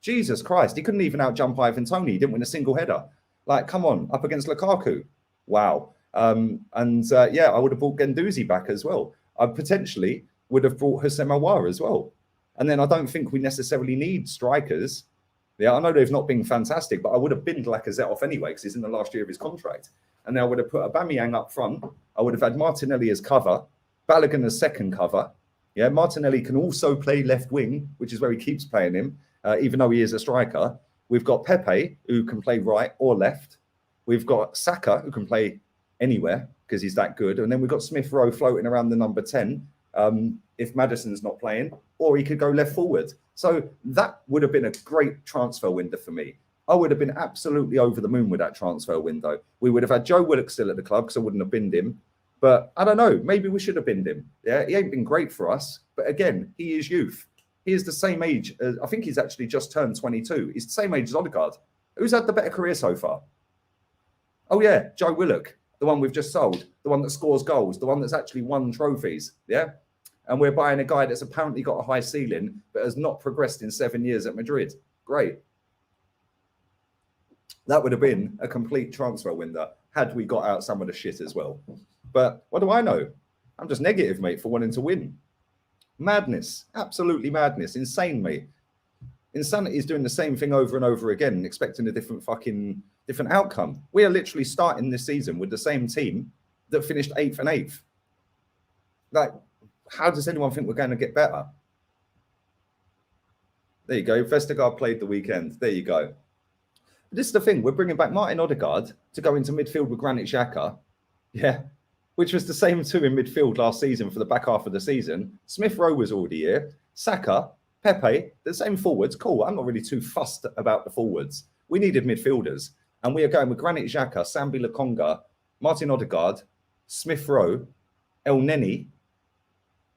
Jesus Christ, he couldn't even out-jump Ivan Toney. He didn't win a single header. Like, come on, up against Lukaku. Wow. I would have brought Guendouzi back as well. I potentially would have brought Houssem Aouar as well. And then I don't think we necessarily need strikers. Yeah, I know they've not been fantastic, but I would have binned Lacazette off anyway because he's in the last year of his contract. And then I would have put Aubameyang up front. I would have had Martinelli as cover, Balogun as second cover. Yeah, Martinelli can also play left wing, which is where he keeps playing him, even though he is a striker. We've got Pepe, who can play right or left. We've got Saka, who can play anywhere because he's that good. And then we've got Smith Rowe floating around the number 10 if Maddison's not playing, or he could go left forward. So that would have been a great transfer window for me. I would have been absolutely over the moon with that transfer window. We would have had Joe Willock still at the club because I wouldn't have binned him. But I don't know, maybe we should have binned him. Yeah, he ain't been great for us. But again, he is youth. He is the same age. I think he's actually just turned 22. He's the same age as Odegaard. Who's had the better career so far? Oh, yeah, Joe Willock, the one we've just sold, the one that scores goals, the one that's actually won trophies. Yeah. And we're buying a guy that's apparently got a high ceiling, but has not progressed in 7 years at Madrid. Great. That would have been a complete transfer window had we got out some of the shit as well. But what do I know? I'm just negative, mate, for wanting to win. Madness. Absolutely madness. Insane, mate. Insanity is doing the same thing over and over again, expecting a different outcome. We are literally starting this season with the same team that finished 8th and 8th. Like, how does anyone think we're going to get better? There you go. Vestergaard played the weekend. There you go. This is the thing. We're bringing back Martin Odegaard to go into midfield with Granit Xhaka. Yeah. Which was the same two in midfield last season for the back half of the season. Smith Rowe was already here. Saka, Pepe, the same forwards. Cool. I'm not really too fussed about the forwards. We needed midfielders. And we are going with Granit Xhaka, Sambi Lokonga, Martin Odegaard, Smith Rowe, El Neni.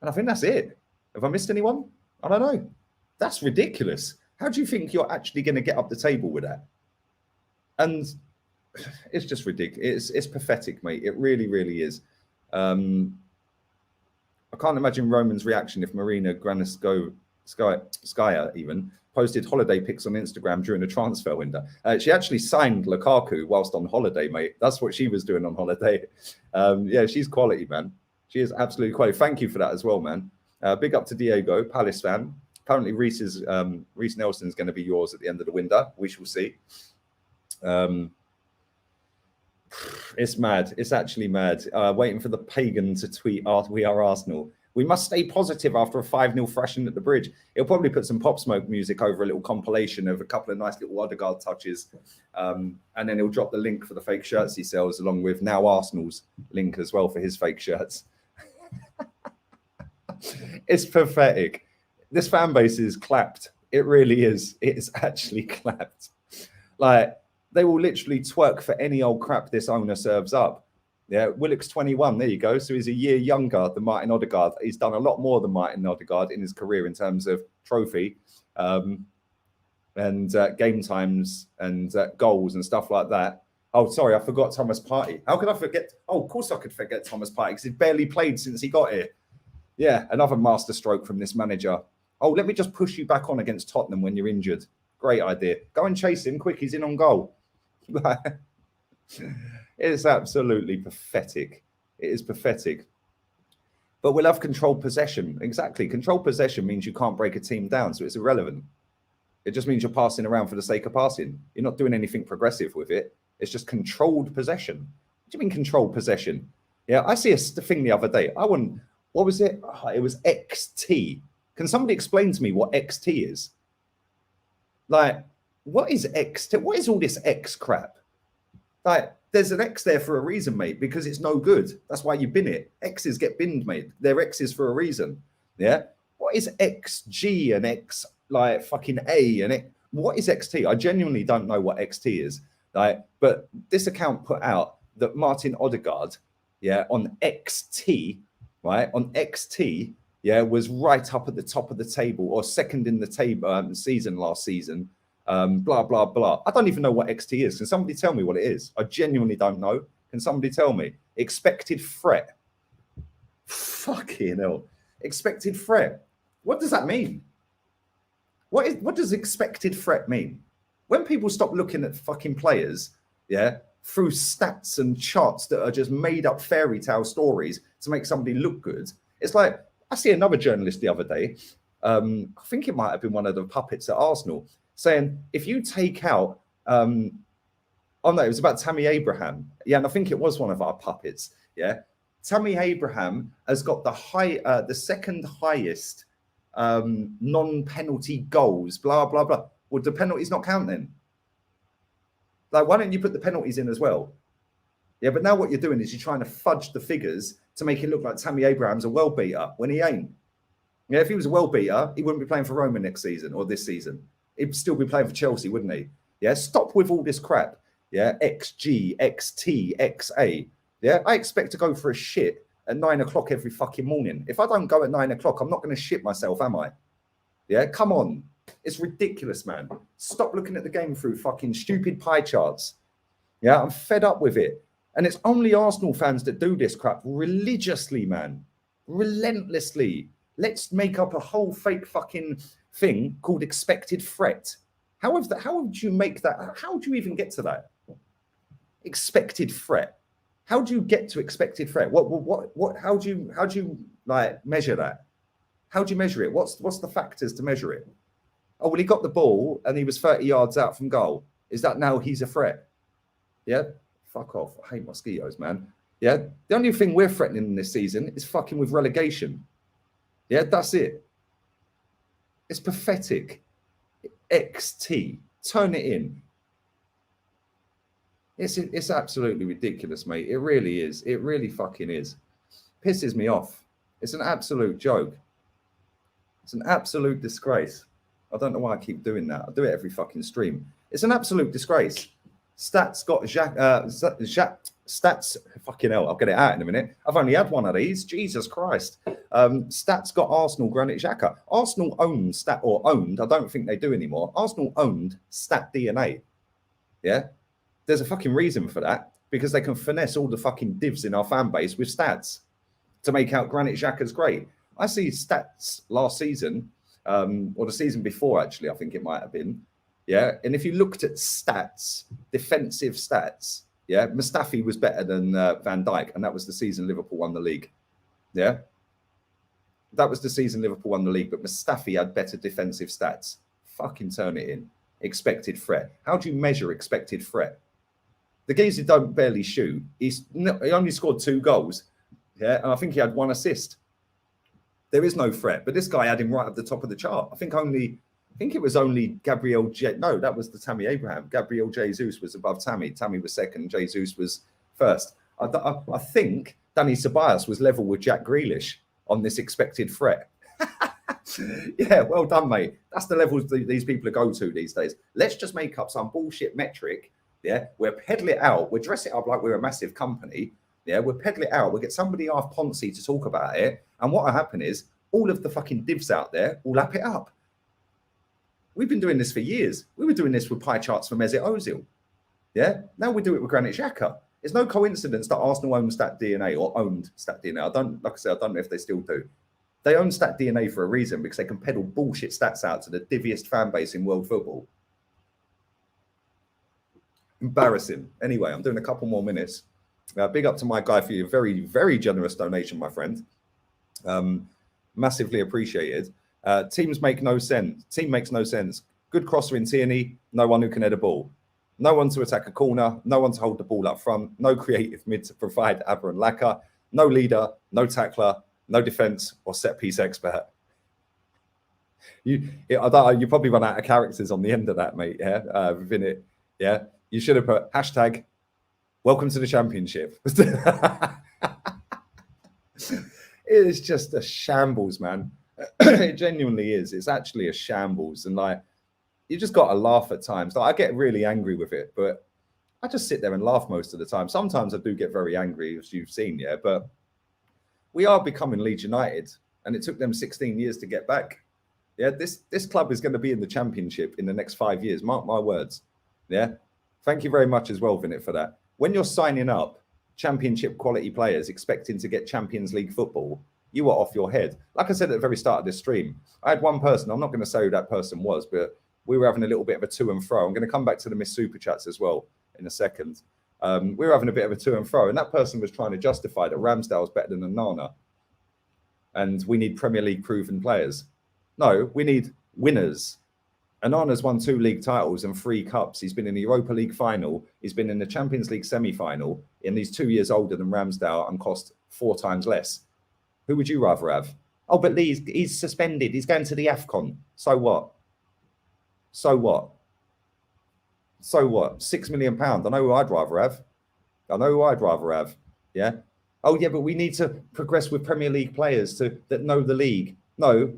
And I think that's it. Have I missed anyone? I don't know. That's ridiculous. How do you think you're actually going to get up the table with that? And it's just ridiculous. It's pathetic, mate. It really, really is. I can't imagine Roman's reaction if Marina Granitskaya even posted holiday pics on Instagram during the transfer window. She actually signed Lukaku whilst on holiday, mate. That's what she was doing on holiday. Yeah, she's quality, man. She is absolutely quality. Thank you for that as well, man. Big up to Diego, Palace fan. Apparently, Reece Nelson's going to be yours at the end of the window. We shall see. It's mad. It's actually mad. Waiting for the pagan to tweet, "We are Arsenal." We must stay positive after a 5-0 thrashing at the Bridge. He'll probably put some Pop Smoke music over a little compilation of a couple of nice little Odegaard touches. And then he'll drop the link for the fake shirts he sells, along with now Arsenal's link as well for his fake shirts. It's pathetic. This fan base is clapped. It really is. It is actually clapped. Like, they will literally twerk for any old crap this owner serves up. Yeah, Willock's 21. There you go. So he's a year younger than Martin Odegaard. He's done a lot more than Martin Odegaard in his career in terms of trophy and game times and goals and stuff like that. Oh, sorry, I forgot Thomas Partey. How could I forget? Oh, of course I could forget Thomas Partey because he's barely played since he got here. Yeah, another masterstroke from this manager. Oh, let me just push you back on against Tottenham when you're injured. Great idea. Go and chase him quick. He's in on goal. It's absolutely pathetic. It is pathetic. But we'll have controlled possession. Exactly. Controlled possession means you can't break a team down, so it's irrelevant. It just means you're passing around for the sake of passing. You're not doing anything progressive with it. It's just controlled possession. What do you mean controlled possession? Yeah, I see a thing the other day. What was it? Oh, it was XT. Can somebody explain to me what XT is? Like, what is XT? What is all this X crap? Like, there's an X there for a reason, mate, because it's no good. That's why you bin it. X's get binned, mate. They're X's for a reason. Yeah. What is XG and X, like fucking A and X? What is XT? I genuinely don't know what XT is. Like, but this account put out that Martin Odegaard, yeah, on XT, right, on XT, yeah, was right up at the top of the table or second in the table season last season. Blah, blah, blah. I don't even know what XT is. Can somebody tell me what it is? I genuinely don't know. Can somebody tell me? Expected threat. Fucking hell. Expected threat. What does that mean? What does expected threat mean? When people stop looking at fucking players, yeah, through stats and charts that are just made up fairy tale stories to make somebody look good, it's like, I see another journalist the other day, I think it might have been one of the puppets at Arsenal, saying if you take out, oh no, it was about Tammy Abraham. Yeah, and I think it was one of our puppets. Yeah, Tammy Abraham has got the second highest non-penalty goals. Blah blah blah. Would the penalties not count then? Like, why don't you put the penalties in as well? Yeah, but now what you're doing is you're trying to fudge the figures to make it look like Tammy Abraham's a well beater when he ain't. Yeah, if he was a well beater, he wouldn't be playing for Roma next season or this season. He'd still be playing for Chelsea, wouldn't he? Yeah, stop with all this crap. Yeah, XG, XT, XA. Yeah, I expect to go for a shit at 9 o'clock every fucking morning. If I don't go at 9 o'clock, I'm not going to shit myself, am I? Yeah, come on. It's ridiculous, man. Stop looking at the game through fucking stupid pie charts. Yeah, I'm fed up with it. And it's only Arsenal fans that do this crap religiously, man. Relentlessly. Let's make up a whole fake fucking thing called expected threat. How would you make that? How would you even get to that? Expected threat. How do you get to expected threat? How do you like measure that? How do you measure it? What's the factors to measure it? Oh, well, he got the ball and he was 30 yards out from goal. Is that now he's a threat? Yeah? Fuck off. I hate mosquitoes, man. Yeah? The only thing we're threatening this season is fucking with relegation. Yeah? That's it. It's pathetic. XT. Turn it in. It's absolutely ridiculous, mate. It really is. It really fucking is. Pisses me off. It's an absolute joke. It's an absolute disgrace. I don't know why I keep doing that. I do it every fucking stream. It's an absolute disgrace. Stats got stats. Fucking hell, I'll get it out in a minute. I've only had one of these. Jesus Christ. Stats got Arsenal Granit Xhaka. Arsenal owned I don't think they do anymore. Arsenal owned Stat DNA. Yeah, there's a fucking reason for that, because they can finesse all the fucking divs in our fan base with stats to make out Granit Xhaka's great. I see stats last season. Or the season before, actually, I think it might have been. Yeah. And if you looked at stats, defensive stats, yeah, Mustafi was better than Van Dijk. And that was the season Liverpool won the league. Yeah. That was the season Liverpool won the league. But Mustafi had better defensive stats. Fucking turn it in. Expected threat. How do you measure expected threat? The geezer don't barely shoot. He only scored 2 goals. Yeah. And I think he had 1 assist. There is no threat, but this guy had him right at the top of the chart. I think it was only Gabriel. No, that was the Tammy Abraham. Gabriel Jesus was above Tammy. Tammy was second. Jesus was first. I think Danny Ceballos was level with Jack Grealish on this expected threat. Yeah, well done, mate. That's the levels these people go to these days. Let's just make up some bullshit metric. Yeah, we'll peddle it out. We'll dress it up like we're a massive company. Yeah, we'll peddle it out. We'll get somebody off Ponzi to talk about it. And what will happen is all of the fucking divs out there will lap it up. We've been doing this for years. We were doing this with pie charts for Mesut Ozil. Yeah, now we do it with Granit Xhaka. It's no coincidence that Arsenal own Stat DNA or owned Stat DNA. I don't know if they still do. They own Stat DNA for a reason, because they can peddle bullshit stats out to the divviest fan base in world football. Embarrassing. Anyway, I'm doing a couple more minutes. Big up to my guy for your very, very generous donation, my friend. Massively appreciated. Teams make no sense. Team makes no sense. Good crosser in Tierney, no one who can head a ball. No one to attack a corner, no one to hold the ball up front, no creative mid to provide Aber and Laka, no leader, no tackler, no defence or set-piece expert. You probably run out of characters on the end of that, mate, yeah, within it. Yeah, you should have put hashtag welcome to the championship. It is just a shambles, man. It genuinely is. It's actually a shambles. And like, you just got to laugh at times. Like, I get really angry with it, but I just sit there and laugh most of the time. Sometimes I do get very angry, as you've seen, yeah. But we are becoming Leeds United, and it took them 16 years to get back. Yeah, this club is going to be in the championship in the next 5 years. Mark my words. Yeah. Thank you very much as well, Vinit, for that. When you're signing up championship quality players expecting to get Champions League football, you are off your head. Like I said at the very start of this stream, I had one person, I'm not going to say who that person was, but we were having a little bit of a to and fro. I'm going to come back to the Miss Super Chats as well in a second. We were having a bit of a to and fro, and that person was trying to justify that Ramsdale is better than Onana. And we need Premier League proven players. No, we need winners. Onana's won 2 league titles and 3 cups. He's been in the Europa League final. He's been in the Champions League semi-final. And he's 2 years older than Ramsdale and cost 4 times less. Who would you rather have? Oh, but he's suspended. He's going to the AFCON. So what? So what? So what? £6 million. I know who I'd rather have. Yeah. Oh, yeah, but we need to progress with Premier League players that know the league. No,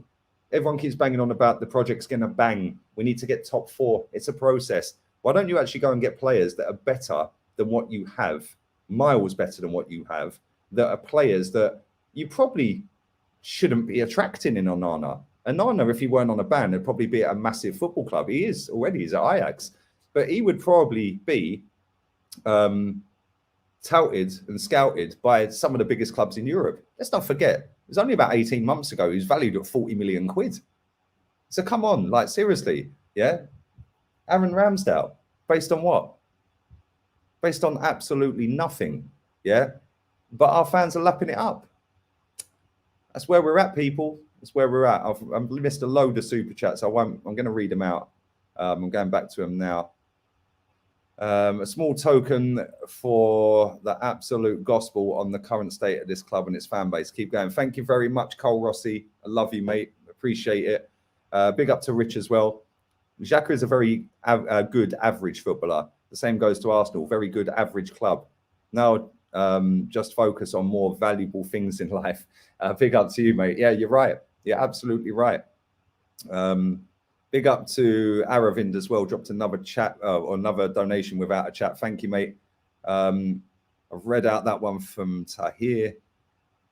everyone keeps banging on about the project's going to bang. We need to get top 4. It's a process. Why don't you actually go and get players that are better than what you have, miles better than what you have, that are players that you probably shouldn't be attracting in Onana. Onana, if he weren't on a ban, would probably be at a massive football club. He is already. He's at Ajax. But he would probably be touted and scouted by some of the biggest clubs in Europe. Let's not forget, it was only about 18 months ago he was valued at 40 million quid. So come on, like seriously, yeah? Aaron Ramsdale, based on what? Based on absolutely nothing, yeah? But our fans are lapping it up. That's where we're at, people. That's where we're at. I've missed a load of super chats. I'm going to read them out. I'm going back to them now. A small token for the absolute gospel on the current state of this club and its fan base. Keep going. Thank you very much, Cole Rossi. I love you, mate. Appreciate it. Big up to Rich as well. Xhaka is a very good average footballer. The same goes to Arsenal. Very good average club. Now, just focus on more valuable things in life. Big up to you, mate. Yeah, you're right. You're absolutely right. Big up to Aravind as well. Dropped another chat or another donation without a chat. Thank you, mate. I've read out that one from Tahir.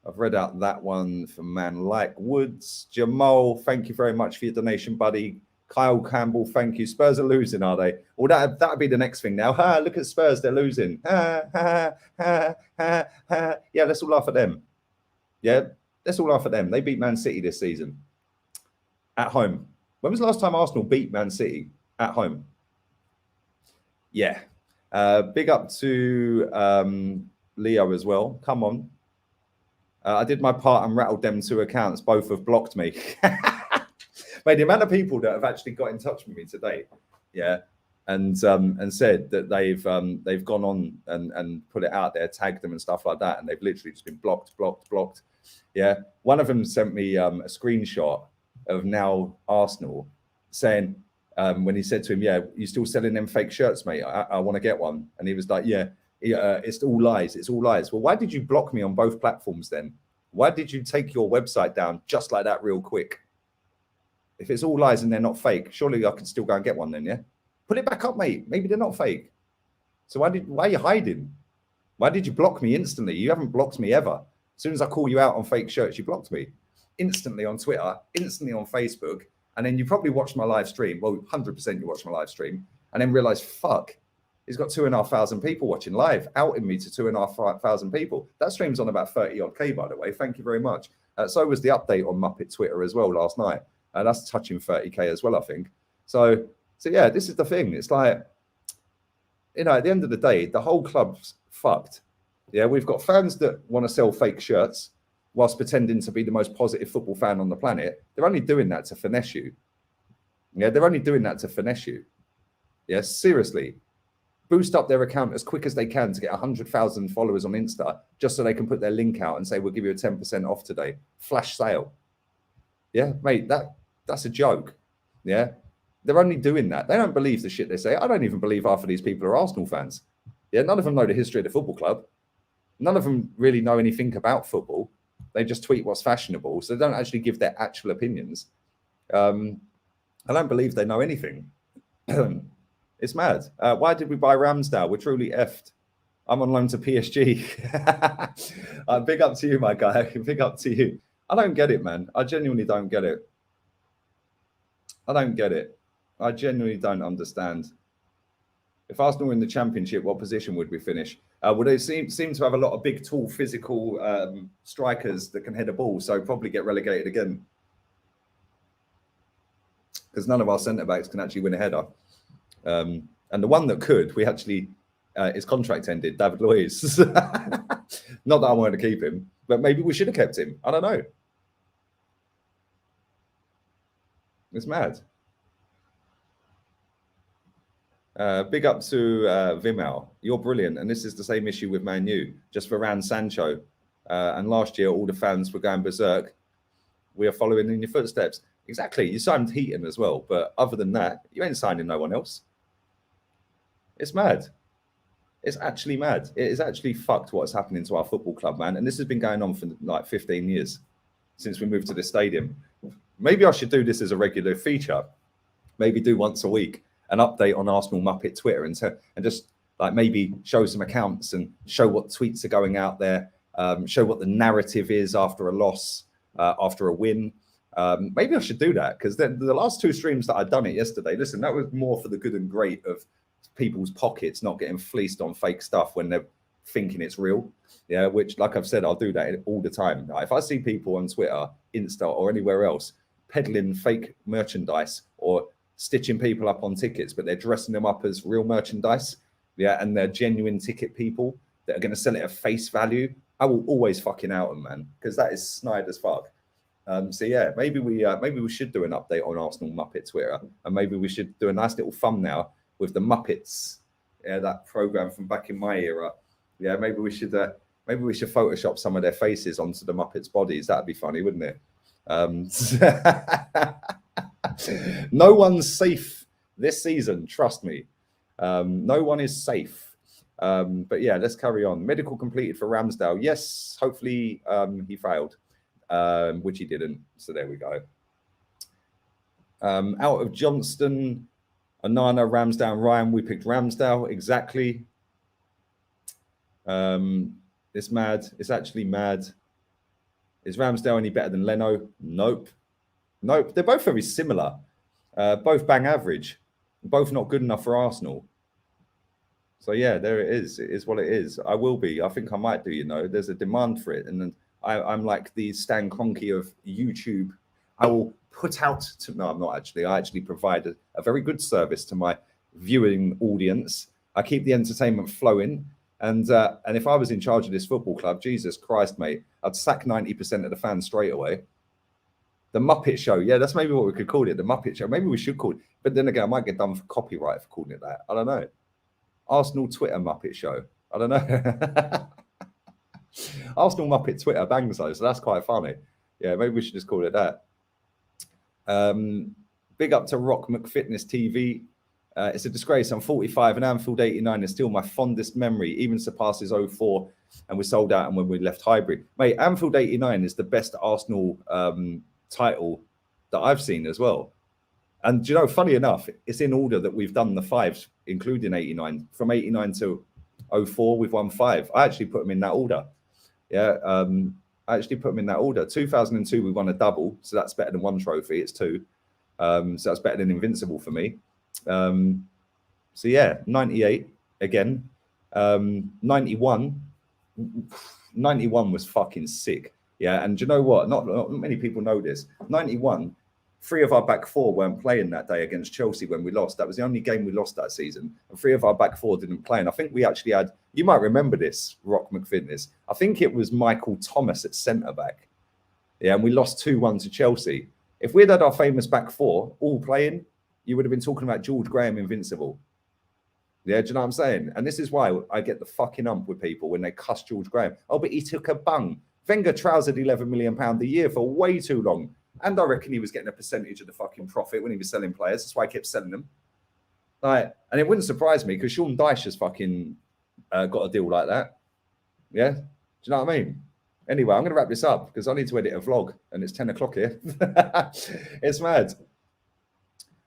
I've read out that one from Man Like Woods. Jamal, thank you very much for your donation, buddy. Kyle Campbell, thank you. Spurs are losing, are they? Well, that'd be the next thing now. Ha, look at Spurs, they're losing. Ha, ha, ha, ha, ha. Yeah, let's all laugh at them. Yeah, let's all laugh at them. They beat Man City this season at home. When was the last time Arsenal beat Man City at home? Yeah. Big up to Leo as well. Come on. I did my part and rattled them 2 accounts. Both have blocked me. Mate, the amount of people that have actually got in touch with me today, yeah, and said that they've gone on and put it out there, tagged them and stuff like that, and they've literally just been blocked. Yeah. One of them sent me a screenshot of Now Arsenal saying when he said to him, yeah, you still selling them fake shirts, mate? I want to get one. And he was like, yeah, it's all lies. It's all lies. Well, why did you block me on both platforms then? Why did you take your website down just like that real quick? If it's all lies and they're not fake, surely I can still go and get one then, yeah? Put it back up, mate. Maybe they're not fake. So why are you hiding? Why did you block me instantly? You haven't blocked me ever. As soon as I call you out on fake shirts, you blocked me. Instantly on Twitter, instantly on Facebook, and then you probably watched my live stream. Well, 100% you watched my live stream, and then realized, fuck, he's got 2,500 people watching live, outing me to 2,500 people. That stream's on about 30 odd K, by the way. Thank you very much. So was the update on Muppet Twitter as well last night. That's touching 30K as well, I think. So yeah, this is the thing. It's like, you know, at the end of the day, the whole club's fucked. Yeah, we've got fans that want to sell fake shirts whilst pretending to be the most positive football fan on the planet. They're only doing that to finesse you. Yeah, they're only doing that to finesse you. Yeah, seriously. Boost up their account as quick as they can to get 100,000 followers on Insta, just so they can put their link out and say, we'll give you a 10% off today. Flash sale. Yeah, mate, that's a joke. Yeah, they're only doing that. They don't believe the shit they say. I don't even believe half of these people are Arsenal fans. Yeah, none of them know the history of the football club. None of them really know anything about football. They just tweet what's fashionable. So they don't actually give their actual opinions. I don't believe they know anything. It's mad. Why did we buy Ramsdale? We're truly effed. I'm on loan to PSG. Big up to you, my guy. Big up to you. I don't get it, man. I genuinely don't get it. I don't get it. I genuinely don't understand. If Arsenal were in the Championship, what position would we finish? Well, they seem to have a lot of big, tall, physical strikers that can head a ball, so probably get relegated again. Because none of our centre-backs can actually win a header. And the one that could, we actually, his contract ended, David Luiz. Not that I wanted to keep him, but maybe we should have kept him. I don't know. It's mad. Big up to Vimal. You're brilliant. And this is the same issue with Man U, just for Varane, Sancho. And last year, all the fans were going berserk. We are following in your footsteps. Exactly. You signed Heaton as well. But other than that, you ain't signing no one else. It's mad. It's actually mad. It is actually fucked what's happening to our football club, man. And this has been going on for like 15 years since we moved to this stadium. Maybe I should do this as a regular feature. Maybe do once a week an update on Arsenal Muppet Twitter and just like maybe show some accounts and show what tweets are going out there, show what the narrative is after a loss, after a win. Maybe I should do that, because the last two streams that I'd done it yesterday, listen, that was more for the good and great of people's pockets not getting fleeced on fake stuff when they're thinking it's real. Yeah, which, like I've said, I'll do that all the time. Like, if I see people on Twitter, Insta, or anywhere else peddling fake merchandise or stitching people up on tickets, but they're dressing them up as real merchandise, yeah, and they're genuine ticket people that are going to sell it at face value, I will always fucking out them, man, because that is snide as fuck. So yeah, maybe we should do an update on Arsenal Muppet Twitter, and maybe we should do a nice little thumbnail with the Muppets, yeah, that program from back in my era. Yeah, maybe we should Photoshop some of their faces onto the Muppets' bodies. That'd be funny, wouldn't it? No one's safe this season, trust me. No one is safe. But yeah, let's carry on. Medical completed for Ramsdale. Yes, hopefully he failed, which he didn't. So there we go. Out of Johnston, Onana, Ramsdale, and Ryan, we picked Ramsdale. Exactly. It's mad. It's actually mad. Is Ramsdale any better than Leno? Nope. Nope. They're both very similar. Both bang average. Both not good enough for Arsenal. So yeah, there it is. It is what it is. I will be. I think I might do, you know. There's a demand for it. And then I'm like the Stan Kroenke of YouTube. I will put out to... No, I'm not actually. I actually provide a very good service to my viewing audience. I keep the entertainment flowing. And if I was in charge of this football club, Jesus Christ, mate, I'd sack 90% of the fans straight away. The Muppet Show. Yeah, that's maybe what we could call it. The Muppet Show. Maybe we should call it. But then again, I might get done for copyright for calling it that. I don't know. Arsenal Twitter Muppet Show. I don't know. Arsenal Muppet Twitter bangs though, so that's quite funny. Yeah, maybe we should just call it that. Big up to Rock McFitness TV. It's a disgrace. I'm 45 and Anfield 89 is still my fondest memory, even surpasses 04, and we sold out and when we left Highbury. Mate, Anfield 89 is the best Arsenal title that I've seen as well. And you know, funny enough, it's in order that we've done the fives, including 89. From 89 to 04, we've won 5. I actually put them in that order. Yeah, I actually put them in that order. 2002, we won a double, so that's better than 1 trophy. It's 2. So that's better than Invincible for me. So yeah, 98 again. 91 was fucking sick. Yeah, and do you know what? Not many people know this. 91, 3 of our back 4 weren't playing that day against Chelsea when we lost. That was the only game we lost that season. And 3 of our back 4 didn't play. And I think we actually had, you might remember this, Rock McFitness. I think it was Michael Thomas at centre-back. Yeah, and we lost 2-1 to Chelsea. If we'd had our famous back 4 all playing, you would have been talking about George Graham invincible. Yeah, do you know what I'm saying? And this is why I get the fucking ump with people when they cuss George Graham. Oh, but he took a bung. Wenger trousered £11 million a year for way too long. And I reckon he was getting a percentage of the fucking profit when he was selling players. That's why I kept selling them. Like, and it wouldn't surprise me because Sean Dyche has fucking got a deal like that. Yeah? Do you know what I mean? Anyway, I'm going to wrap this up because I need to edit a vlog and it's 10 o'clock here. It's mad.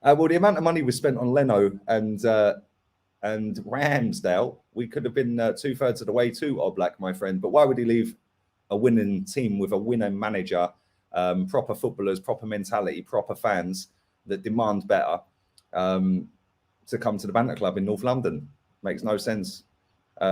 Well, the amount of money we spent on Leno and Ramsdale, we could have been 2/3 of the way to Oblak, my friend. But why would he leave a winning team with a winning manager, proper footballers, proper mentality, proper fans that demand better to come to the Banter Club in North London? Makes no sense.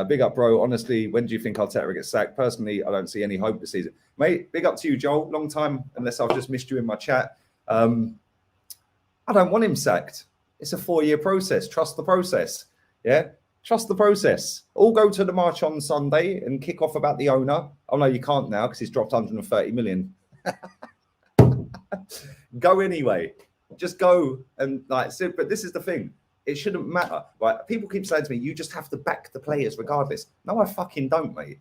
Big up, bro. Honestly, when do you think Arteta gets sacked? Personally, I don't see any hope this season. Mate, big up to you, Joel. Long time, unless I've just missed you in my chat. I don't want him sacked. It's a 4-year process. Trust the process. Yeah? Trust the process. All go to the march on Sunday and kick off about the owner. Oh, no, you can't now because he's dropped 130 million. Go anyway. Just go and like, but this is the thing. It shouldn't matter. Right? People keep saying to me, you just have to back the players regardless. No, I fucking don't, mate.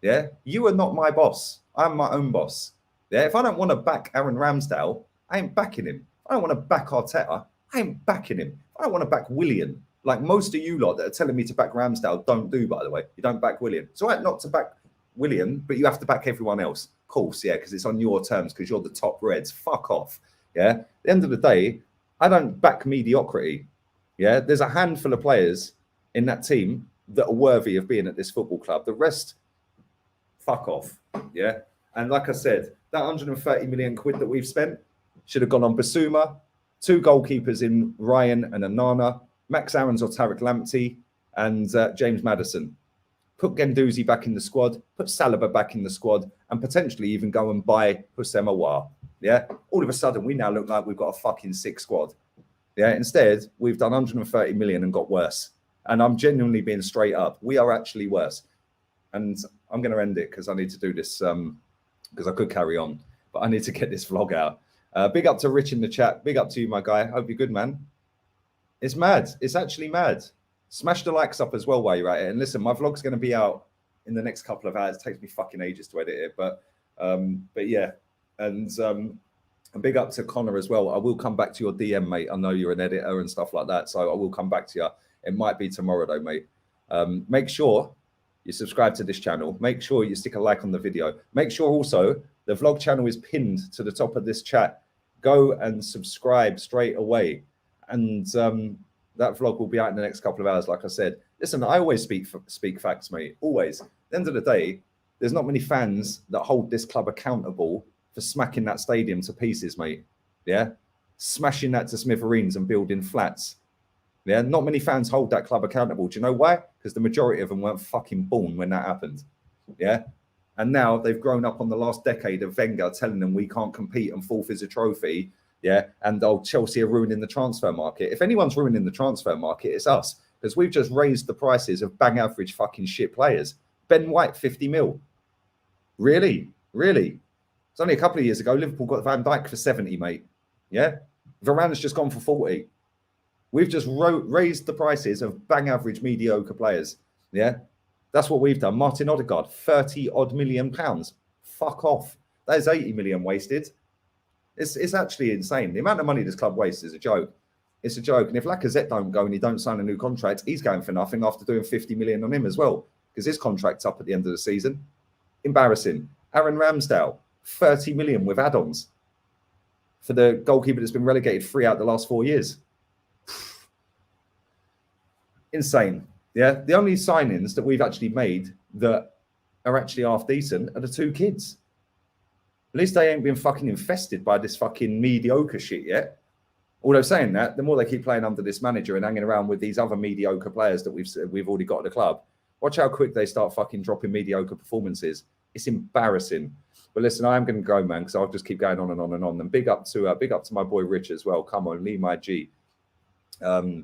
Yeah? You are not my boss. I'm my own boss. Yeah? If I don't want to back Aaron Ramsdale, I ain't backing him. If I don't want to back Arteta, I ain't backing him. If I don't want to back Willian, like most of you lot that are telling me to back Ramsdale, don't do, by the way. You don't back Willian. It's all right not to back Willian, but you have to back everyone else. Of course, yeah, because it's on your terms, because you're the top Reds. Fuck off. Yeah? At the end of the day, I don't back mediocrity. Yeah, there's a handful of players in that team that are worthy of being at this football club. The rest, fuck off. Yeah, and like I said, that 130 million quid that we've spent should have gone on Basuma, 2 goalkeepers in Ryan and Onana, Max Aarons or Tarek Lamptey, and James Maddison. Put Guendouzi back in the squad, put Saliba back in the squad, and potentially even go and buy Houssem Aouar. Yeah, all of a sudden we now look like we've got a fucking sick squad. Yeah, instead, we've done 130 million and got worse. And I'm genuinely being straight up. We are actually worse. And I'm going to end it because I need to do this because I could carry on. But I need to get this vlog out. Big up to Rich in the chat. Big up to you, my guy. Hope you're good, man. It's mad. It's actually mad. Smash the likes up as well while you're at it. And listen, my vlog's going to be out in the next couple of hours. It takes me fucking ages to edit it. But yeah. And big up to Connor as well. I will come back to your DM, mate. I know you're an editor and stuff like that, so I will come back to you. It might be tomorrow, though, mate. Make sure you subscribe to this channel. Make sure you stick a like on the video. Make sure also the vlog channel is pinned to the top of this chat. Go and subscribe straight away. And that vlog will be out in the next couple of hours, like I said. Listen, I always speak facts, mate. Always. At the end of the day, there's not many fans that hold this club accountable for smacking that stadium to pieces, mate. Yeah? Smashing that to smithereens and building flats. Yeah? Not many fans hold that club accountable. Do you know why? Because the majority of them weren't fucking born when that happened. Yeah? And now they've grown up on the last decade of Wenger telling them we can't compete and fourth is a trophy. Yeah? And Chelsea are ruining the transfer market. If anyone's ruining the transfer market, it's us. Because we've just raised the prices of bang average fucking shit players. Ben White, 50 mil. Really? Really? It's only a couple of years ago, Liverpool got Van Dijk for 70, mate. Yeah? Varane's just gone for 40. We've just raised the prices of bang average mediocre players. Yeah? That's what we've done. Martin Odegaard, 30-odd million pounds. Fuck off. That is 80 million wasted. It's actually insane. The amount of money this club wastes is a joke. It's a joke. And if Lacazette don't go and he don't sign a new contract, he's going for nothing after doing 50 million on him as well. Because his contract's up at the end of the season. Embarrassing. Aaron Ramsdale, 30 million with add-ons for the goalkeeper that's been relegated 3 out the last 4 years. Insane. Yeah. The only signings that we've actually made that are actually half decent are the 2 kids. At least they ain't been fucking infested by this fucking mediocre shit yet. Although saying that, the more they keep playing under this manager and hanging around with these other mediocre players that we've already got at the club, watch how quick they start fucking dropping mediocre performances. It's embarrassing. But listen, I am going to go, man, because I'll just keep going on and on and on. And big up to my boy Rich as well. Come on, Lee, my G. There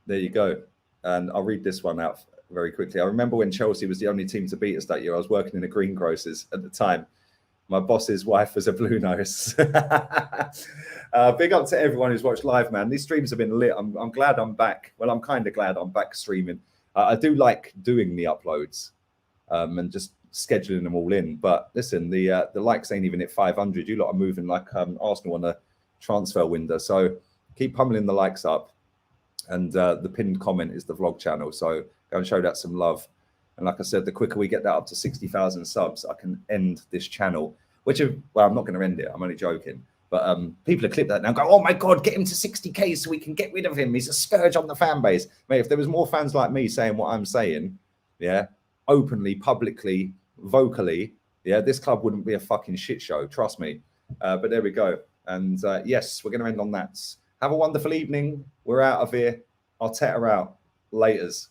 you go. And I'll read this one out very quickly. I remember when Chelsea was the only team to beat us that year. I was working in a greengrocers at the time. My boss's wife was a blue nose. Big up to everyone who's watched live, man. These streams have been lit. I'm glad I'm back. Well, I'm kind of glad I'm back streaming. I do like doing the uploads and just scheduling them all in. But listen, the likes ain't even at 500. You lot are moving like Arsenal on a transfer window. So keep pummeling the likes up. And the pinned comment is the vlog channel. So go and show that some love. And like I said, the quicker we get that up to 60,000 subs, I can end this channel. Well, I'm not going to end it. I'm only joking. But people have clipped that now and go, oh my God, get him to 60K so we can get rid of him. He's a scourge on the fan base. Mate, if there was more fans like me saying what I'm saying, yeah, openly, publicly, vocally, yeah, this club wouldn't be a fucking shit show. Trust me. But there we go. And yes, we're going to end on that. Have a wonderful evening. We're out of here. Arteta out. Laters.